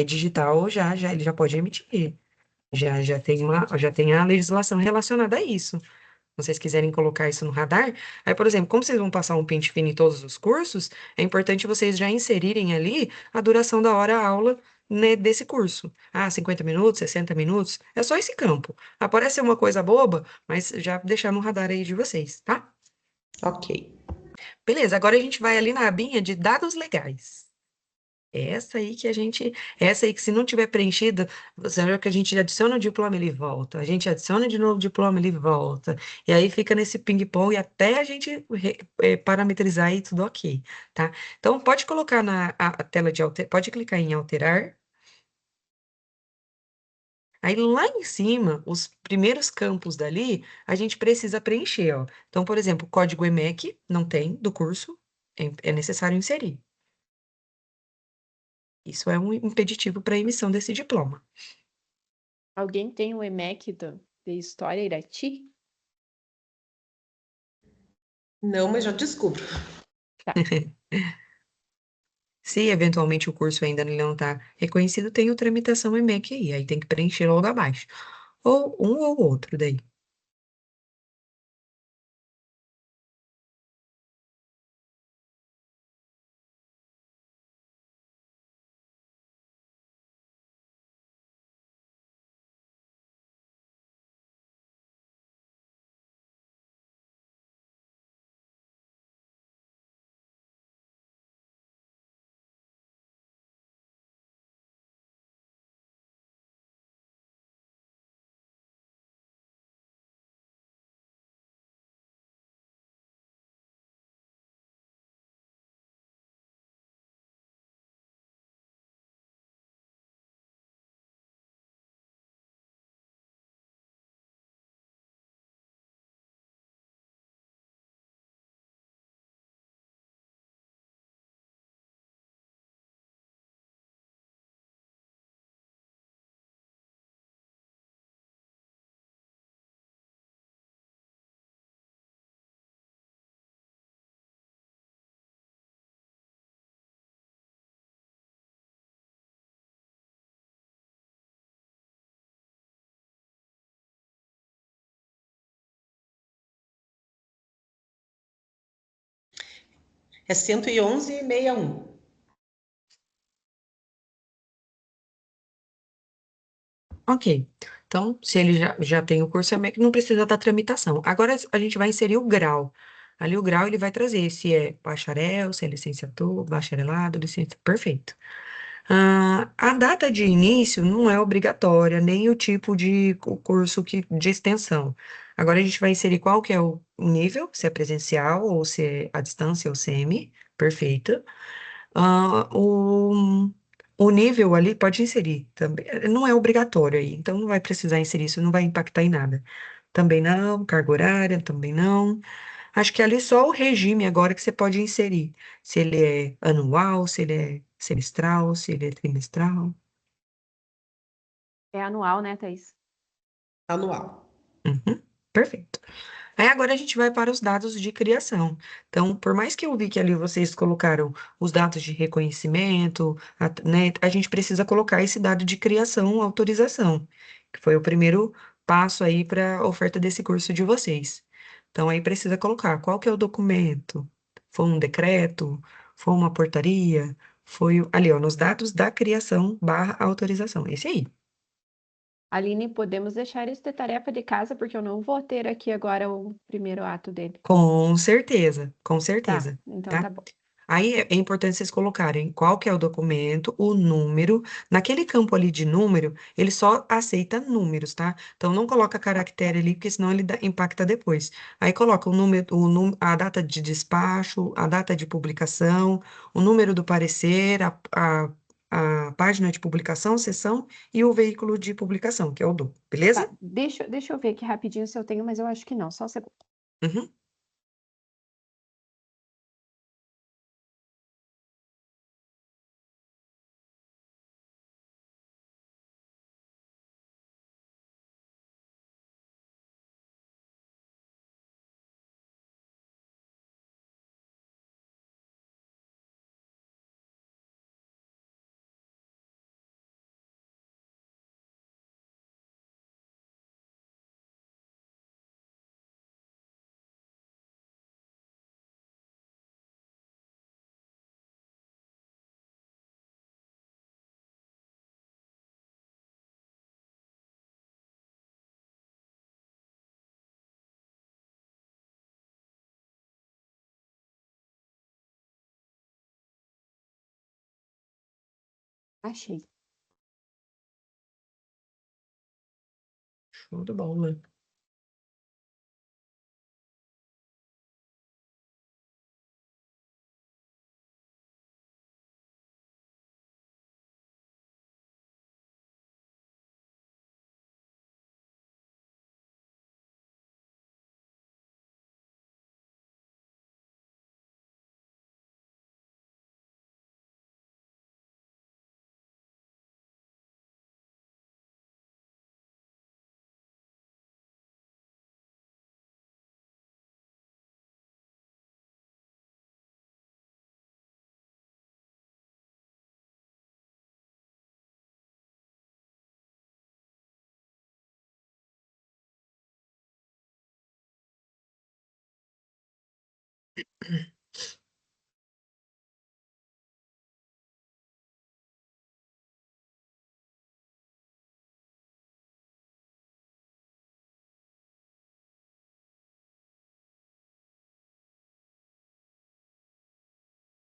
digital, ele já pode emitir. Já tem a legislação relacionada a isso. Se vocês quiserem colocar isso no radar, aí, por exemplo, como vocês vão passar um pente fino em todos os cursos, é importante vocês já inserirem ali a duração da hora-aula, né, desse curso. Ah, 50 minutos, 60 minutos, é só esse campo. Parece ser uma coisa boba, mas já deixar no radar aí de vocês, tá? Ok. Beleza, agora a gente vai ali na abinha de dados legais. Essa aí que se não tiver preenchido, você vê que a gente adiciona o diploma, ele volta. A gente adiciona de novo o diploma, ele volta. E aí fica nesse ping-pong até a gente parametrizar e tudo ok, tá? Então, pode colocar a tela de pode clicar em alterar. Aí lá em cima, os primeiros campos dali, a gente precisa preencher, ó. Então, por exemplo, código EMEC, não tem do curso, é necessário inserir. Isso é um impeditivo para a emissão desse diploma. Alguém tem o EMEC de História Irati? Não, mas já descubro. Tá. Se eventualmente o curso ainda não está reconhecido, tem o tramitação EMEC aí tem que preencher logo abaixo. Ou um ou outro daí. É 111,61. Ok. Então, se ele já tem o curso EMEC, não precisa da tramitação. Agora a gente vai inserir o grau. Ali o grau ele vai trazer se é bacharel, se é licenciatura, bacharelado, licença. Perfeito. A data de início não é obrigatória, nem o tipo de curso de extensão. Agora a gente vai inserir qual que é o nível, se é presencial ou se é à distância ou semi. Perfeito. Ah, o nível ali pode inserir também. Não é obrigatório aí, então não vai precisar inserir isso, não vai impactar em nada. Também não, carga horária, também não. Acho que ali só o regime agora que você pode inserir. Se ele é anual, se ele é semestral, se ele é trimestral. É anual, né, Thaís? Anual. Uhum, perfeito. Aí agora a gente vai para os dados de criação. Então, por mais que eu vi que ali vocês colocaram os dados de reconhecimento, né, a gente precisa colocar esse dado de criação, autorização, que foi o primeiro passo aí para a oferta desse curso de vocês. Então, aí precisa colocar qual que é o documento. Foi um decreto? Foi uma portaria? Ali, ó, nos dados da criação barra autorização. Esse aí. Aline, podemos deixar isso de tarefa de casa, porque eu não vou ter aqui agora o primeiro ato dele. Com certeza, com Tá, certeza. então Tá? tá bom. Aí é importante vocês colocarem qual que é o documento, o número. Naquele campo ali de número, ele só aceita números, tá? Então não coloca caractere ali, porque senão ele impacta depois. Aí coloca o número, a data de despacho, a data de publicação, o número do parecer, a página de publicação, seção e o veículo de publicação, que é o do, Tá, beleza? deixa eu ver aqui rapidinho se eu tenho, mas eu acho que não. Só um segundo. Uhum. Achei. Show de bola.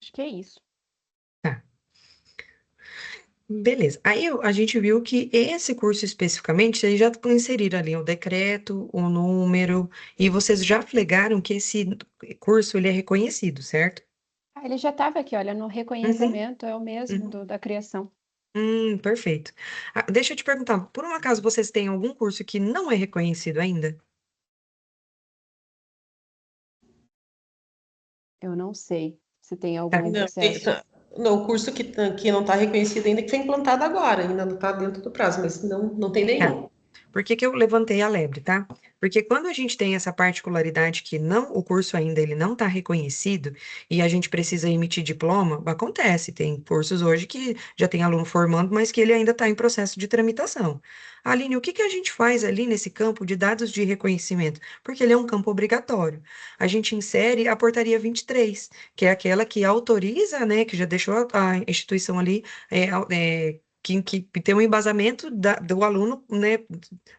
Acho que é isso. Tá. Beleza. Aí a gente viu que esse curso especificamente, vocês já inseriram ali o decreto, o número, e vocês já flagraram que esse curso ele é reconhecido, certo? Ah, ele já estava aqui, olha, no Uhum, reconhecimento, é o mesmo uhum. da criação. Perfeito. Ah, deixa eu te perguntar, por um acaso vocês têm algum curso que não é reconhecido ainda? Eu não sei se tem algum Tá. em Não, processo. não, o curso que não está reconhecido ainda, que foi implantado agora, ainda não está dentro do prazo, mas não tem Tá. nenhum. Por que que eu levantei a lebre, tá? Porque quando a gente tem essa particularidade que não, o curso ainda ele não está reconhecido e a gente precisa emitir diploma, acontece, tem cursos hoje que já tem aluno formando, mas que ele ainda está em processo de tramitação. Aline, o que que a gente faz ali nesse campo de dados de reconhecimento? Porque ele é um campo obrigatório. A gente insere a portaria 23, que é aquela que autoriza, né, que já deixou a instituição ali, que tem um embasamento do aluno, né,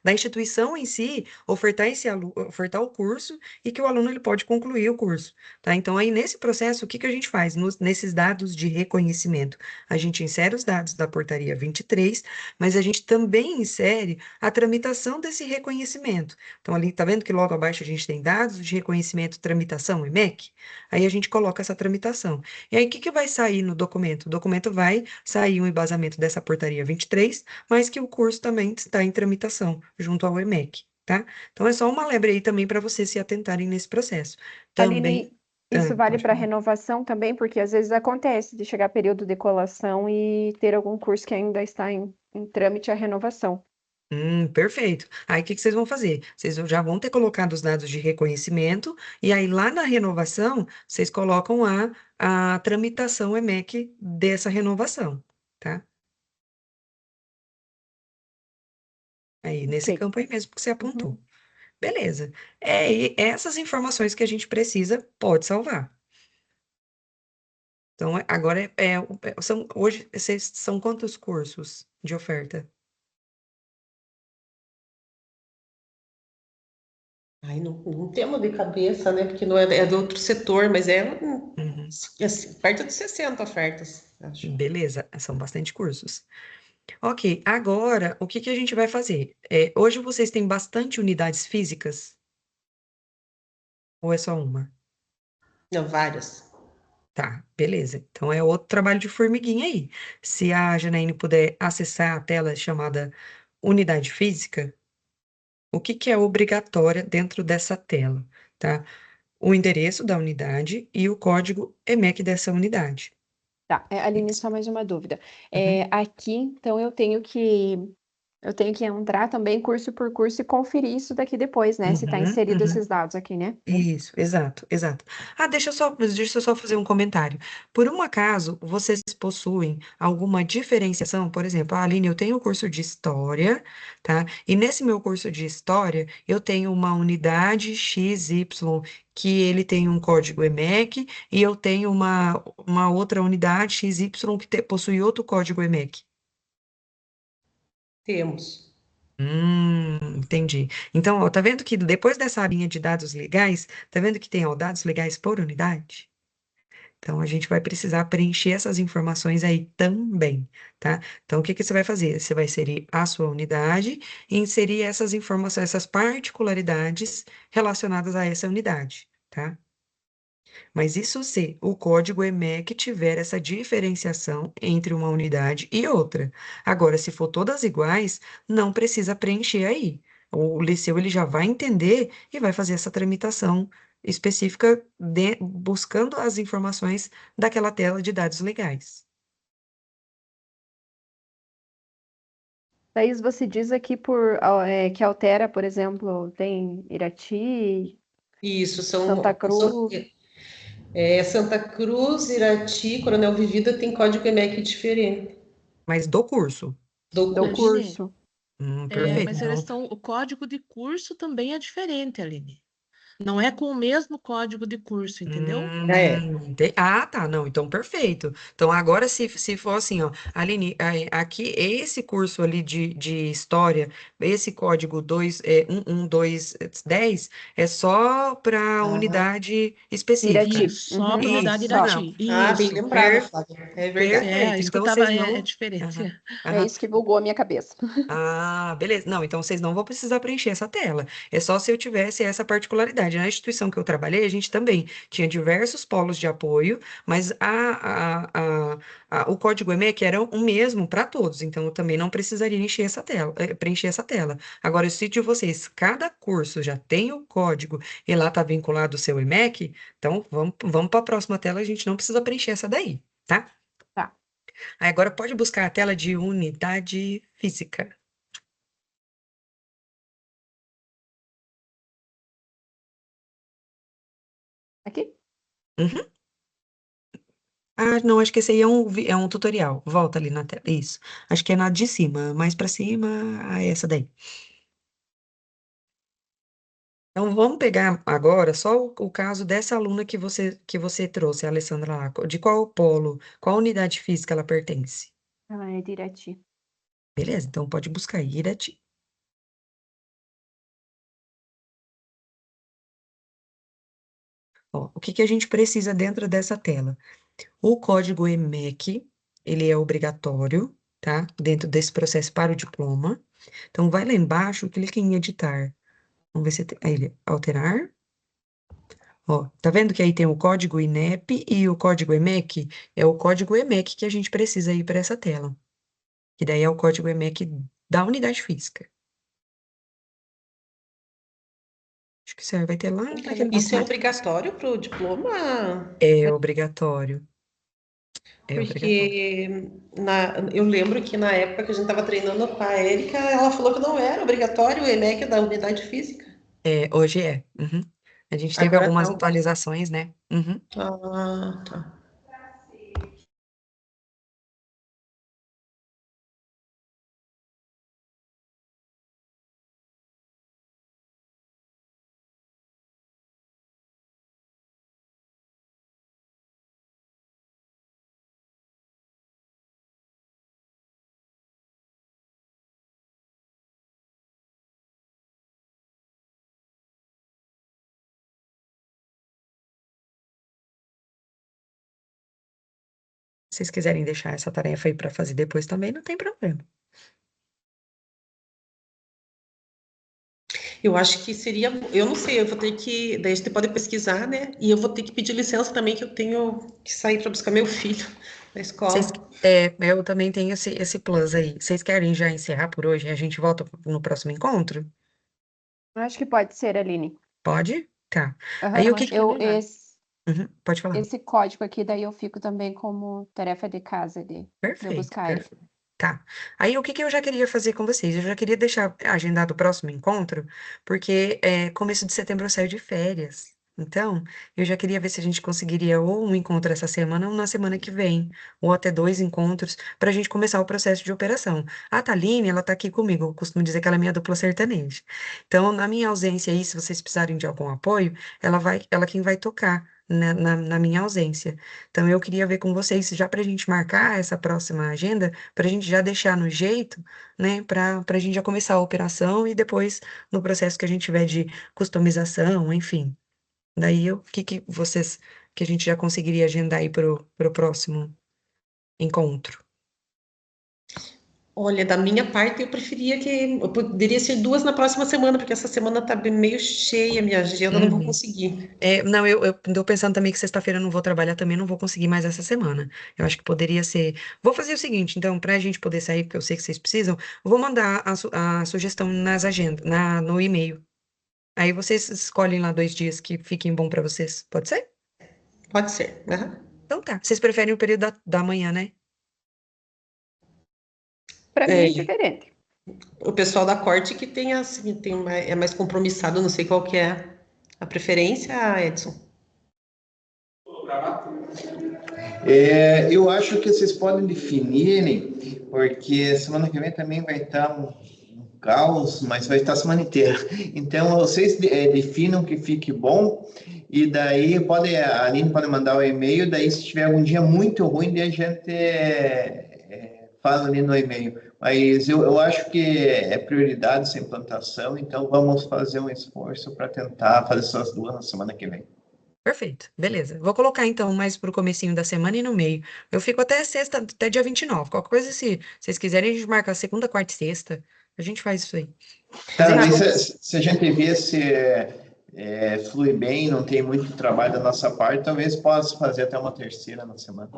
da instituição em si, ofertar o curso e que o aluno ele pode concluir o curso, tá? Então, aí nesse processo, o que que a gente faz? Nesses dados de reconhecimento, a gente insere os dados da portaria 23, mas a gente também insere a tramitação desse reconhecimento. Então, ali, tá vendo que logo abaixo a gente tem dados de reconhecimento, tramitação, EMEC? Aí a gente coloca essa tramitação. E aí, o que que vai sair no documento? O documento vai sair um embasamento dessa portaria 23, mas que o curso também está em tramitação junto ao EMEC, tá? Então é só uma lebre aí também para vocês se atentarem nesse processo. Também, Aline, isso vale pode para falar. renovação também, porque às vezes acontece de chegar período de colação e ter algum curso que ainda está em trâmite a renovação. Perfeito. Aí o que que vocês vão fazer? Vocês já vão ter colocado os dados de reconhecimento, e aí lá na renovação, vocês colocam a tramitação EMEC dessa renovação, tá? Aí, nesse Ok. campo aí mesmo que você apontou. Uhum. Beleza. E essas informações que a gente precisa, pode salvar. Então, agora hoje são quantos cursos de oferta? Ai, não temos de cabeça, né? Porque não é de outro setor, mas Uhum. assim, perto de 60 ofertas, acho. Beleza, são bastante cursos. Ok, agora o que que a gente vai fazer? Hoje vocês têm bastante unidades físicas? Ou é só uma? Não, várias. Tá, beleza. Então é outro trabalho de formiguinha aí. Se a Janaíne puder acessar a tela chamada unidade física, o que que é obrigatória dentro dessa tela, tá? O endereço da unidade e o código EMEC dessa unidade. Tá, Aline, só mais uma dúvida. Uhum, Aqui, então, eu tenho que entrar também curso por curso e conferir isso daqui depois, né? Se está uhum, inserido uhum. esses dados aqui, né? Isso, exato, exato. Ah, deixa eu só fazer um comentário. Por um acaso, vocês possuem alguma diferenciação? Por exemplo, Aline, eu tenho o curso de História, tá? E nesse meu curso de História, eu tenho uma unidade XY que ele tem um código EMEC e eu tenho uma outra unidade XY que possui outro código EMEC. Temos. Entendi. Então, ó, tá vendo que depois dessa linha de dados legais, tá vendo que tem, ó, dados legais por unidade? Então, a gente vai precisar preencher essas informações aí também, tá? Então, o que que você vai fazer? Você vai inserir a sua unidade e inserir essas informações, essas particularidades relacionadas a essa unidade, tá? Mas isso se o código EMEC tiver essa diferenciação entre uma unidade e outra. Agora, se for todas iguais, não precisa preencher aí. O Liceu ele já vai entender e vai fazer essa tramitação específica buscando as informações daquela tela de dados legais. Thaís, você diz aqui que altera, por exemplo, tem Irati, Isso, Santa Cruz. Santa Cruz, Irati, Coronel Vivida tem código EMEC diferente Mas do curso. do Do curso. curso. Perfeito. Mas Então, o código de curso também é diferente, Aline. Não é com o mesmo código de curso, entendeu? Tá, não, então perfeito. Então agora se for assim, ó, Aline, aqui esse curso ali de história, esse código 11210 é só para unidade específica. É Irati. só para Uhum. unidade Isso, não. Irati. Bem Isso. lembrado, Flávia. É verdade. É, Perfeito. isso que Então eu tava, vocês é não. diferente. Aham, É aham. isso que bugou a minha cabeça. Ah, beleza. Não, então vocês não vão precisar preencher essa tela. É só se eu tivesse essa particularidade. Na instituição que eu trabalhei, a gente também tinha diversos polos de apoio, mas o código EMEC era o mesmo para todos, então eu também não precisaria encher essa tela, preencher essa tela. Agora, se de vocês, cada curso já tem o código e lá está vinculado o seu EMEC, então vamos para a próxima tela, a gente não precisa preencher essa daí, tá? Tá. Aí agora pode buscar a tela de unidade física. Aqui? Uhum. Ah, não, acho que esse aí é um tutorial. Volta ali na tela. Isso. Acho que é na de cima, mais pra cima, é essa daí. Então, vamos pegar agora só o caso dessa aluna que você trouxe, a Alessandra lá. De qual polo, qual unidade física ela pertence? Ela é de Irati. Beleza, então pode buscar aí, Irati. Ó, o que que a gente precisa dentro dessa tela? O código EMEC, ele é obrigatório, tá? Dentro desse processo para o diploma. Então, vai lá embaixo, clique em editar. Vamos ver se tem. Aí ele, alterar. Ó, tá vendo que aí tem o código INEP e o código EMEC? É o código EMEC que a gente precisa ir para essa tela. Que daí é o código EMEC da unidade física. Acho que você vai ter lá naquele ponto Isso é mais. obrigatório para o diploma? É obrigatório. É obrigatório. Porque eu lembro que na época que a gente estava treinando com a Érica, ela falou que não era obrigatório o EMEC da unidade física. Hoje é. Uhum. A gente teve Agora algumas não. atualizações, né? Uhum. Ah, tá. Se vocês quiserem deixar essa tarefa aí para fazer depois também, não tem problema. Eu acho que seria. Eu não sei, eu vou ter que. Daí você pode pesquisar, né? E eu vou ter que pedir licença também, que eu tenho que sair para buscar meu filho da Vocês, escola. eu também tenho esse plus aí. Vocês querem já encerrar por hoje e a gente volta no próximo encontro? Acho que pode ser, Aline. Pode? Tá. Aham. Aí o Eu que. acho que é melhor. Uhum, pode falar. Esse código aqui, daí eu fico também como tarefa de casa ali, pra eu Perfeito, buscar ele. perfeito. Tá. Aí o que que eu já queria fazer com vocês? Eu já queria deixar agendado o próximo encontro, porque começo de setembro eu saio de férias. Então, eu já queria ver se a gente conseguiria ou um encontro essa semana ou na semana que vem, ou até 2 encontros, para a gente começar o processo de operação. A Thaline, ela tá aqui comigo, eu costumo dizer que ela é minha dupla sertaneja. Então, na minha ausência aí, se vocês precisarem de algum apoio, ela quem vai tocar na minha ausência. Então, eu queria ver com vocês, já para a gente marcar essa próxima agenda, para a gente já deixar no jeito, né, para a gente já começar a operação e depois no processo que a gente tiver de customização, enfim. Daí, o que a gente já conseguiria agendar aí pro próximo encontro? Olha, da minha parte, eu preferia que. Eu poderia ser 2 na próxima semana, porque essa semana tá meio cheia, minha agenda, eu não vou Uhum. conseguir. Não, eu tô pensando também que sexta-feira eu não vou trabalhar, também não vou conseguir mais essa semana. Eu acho que poderia ser. Vou fazer o seguinte, então, para a gente poder sair, porque eu sei que vocês precisam, eu vou mandar a sugestão nas agendas, no e-mail. Aí vocês escolhem lá 2 dias que fiquem bom para vocês. Pode ser? Pode ser. Aham. Então tá. Vocês preferem o período da manhã, né? Pra mim é É, diferente. o pessoal da corte que tem assim, é mais compromissado, não sei qual que é a preferência, Edson. Eu acho que vocês podem definirem, porque semana que vem também vai estar um caos, mas vai estar a semana inteira. Então, vocês definam que fique bom, e daí a Aline pode mandar o e-mail, daí se tiver algum dia muito ruim, daí a gente fala ali no e-mail. Mas eu acho que é prioridade essa implantação, então vamos fazer um esforço para tentar fazer essas 2 na semana que vem. Perfeito, beleza. Vou colocar então mais pro comecinho da semana e no meio. Eu fico até sexta, até dia 29. Qualquer coisa, se vocês quiserem, a gente marca segunda, quarta e sexta. A gente faz isso aí. Tá, Gente, mas se a gente vê se flui bem, não tem muito trabalho da nossa parte, talvez possa fazer até uma terceira na semana.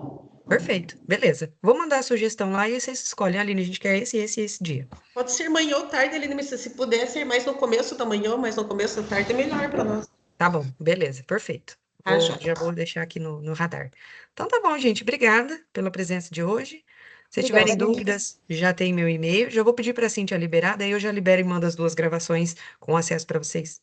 perfeito, beleza. Vou mandar a sugestão lá e aí vocês escolhem. Aline, a gente quer esse e esse dia. Pode ser manhã ou tarde, Aline, mas se puder ser mais no começo da manhã, mais no começo da tarde, é melhor para nós. Tá bom, beleza, perfeito. Tá, joia. Já vou deixar aqui no radar. Então tá bom, gente. Obrigada pela presença de hoje. Se Obrigada, tiverem Aline. dúvidas, já tem meu e-mail. Já vou pedir para a Cíntia liberar, daí eu já libero e mando as 2 gravações com acesso para vocês.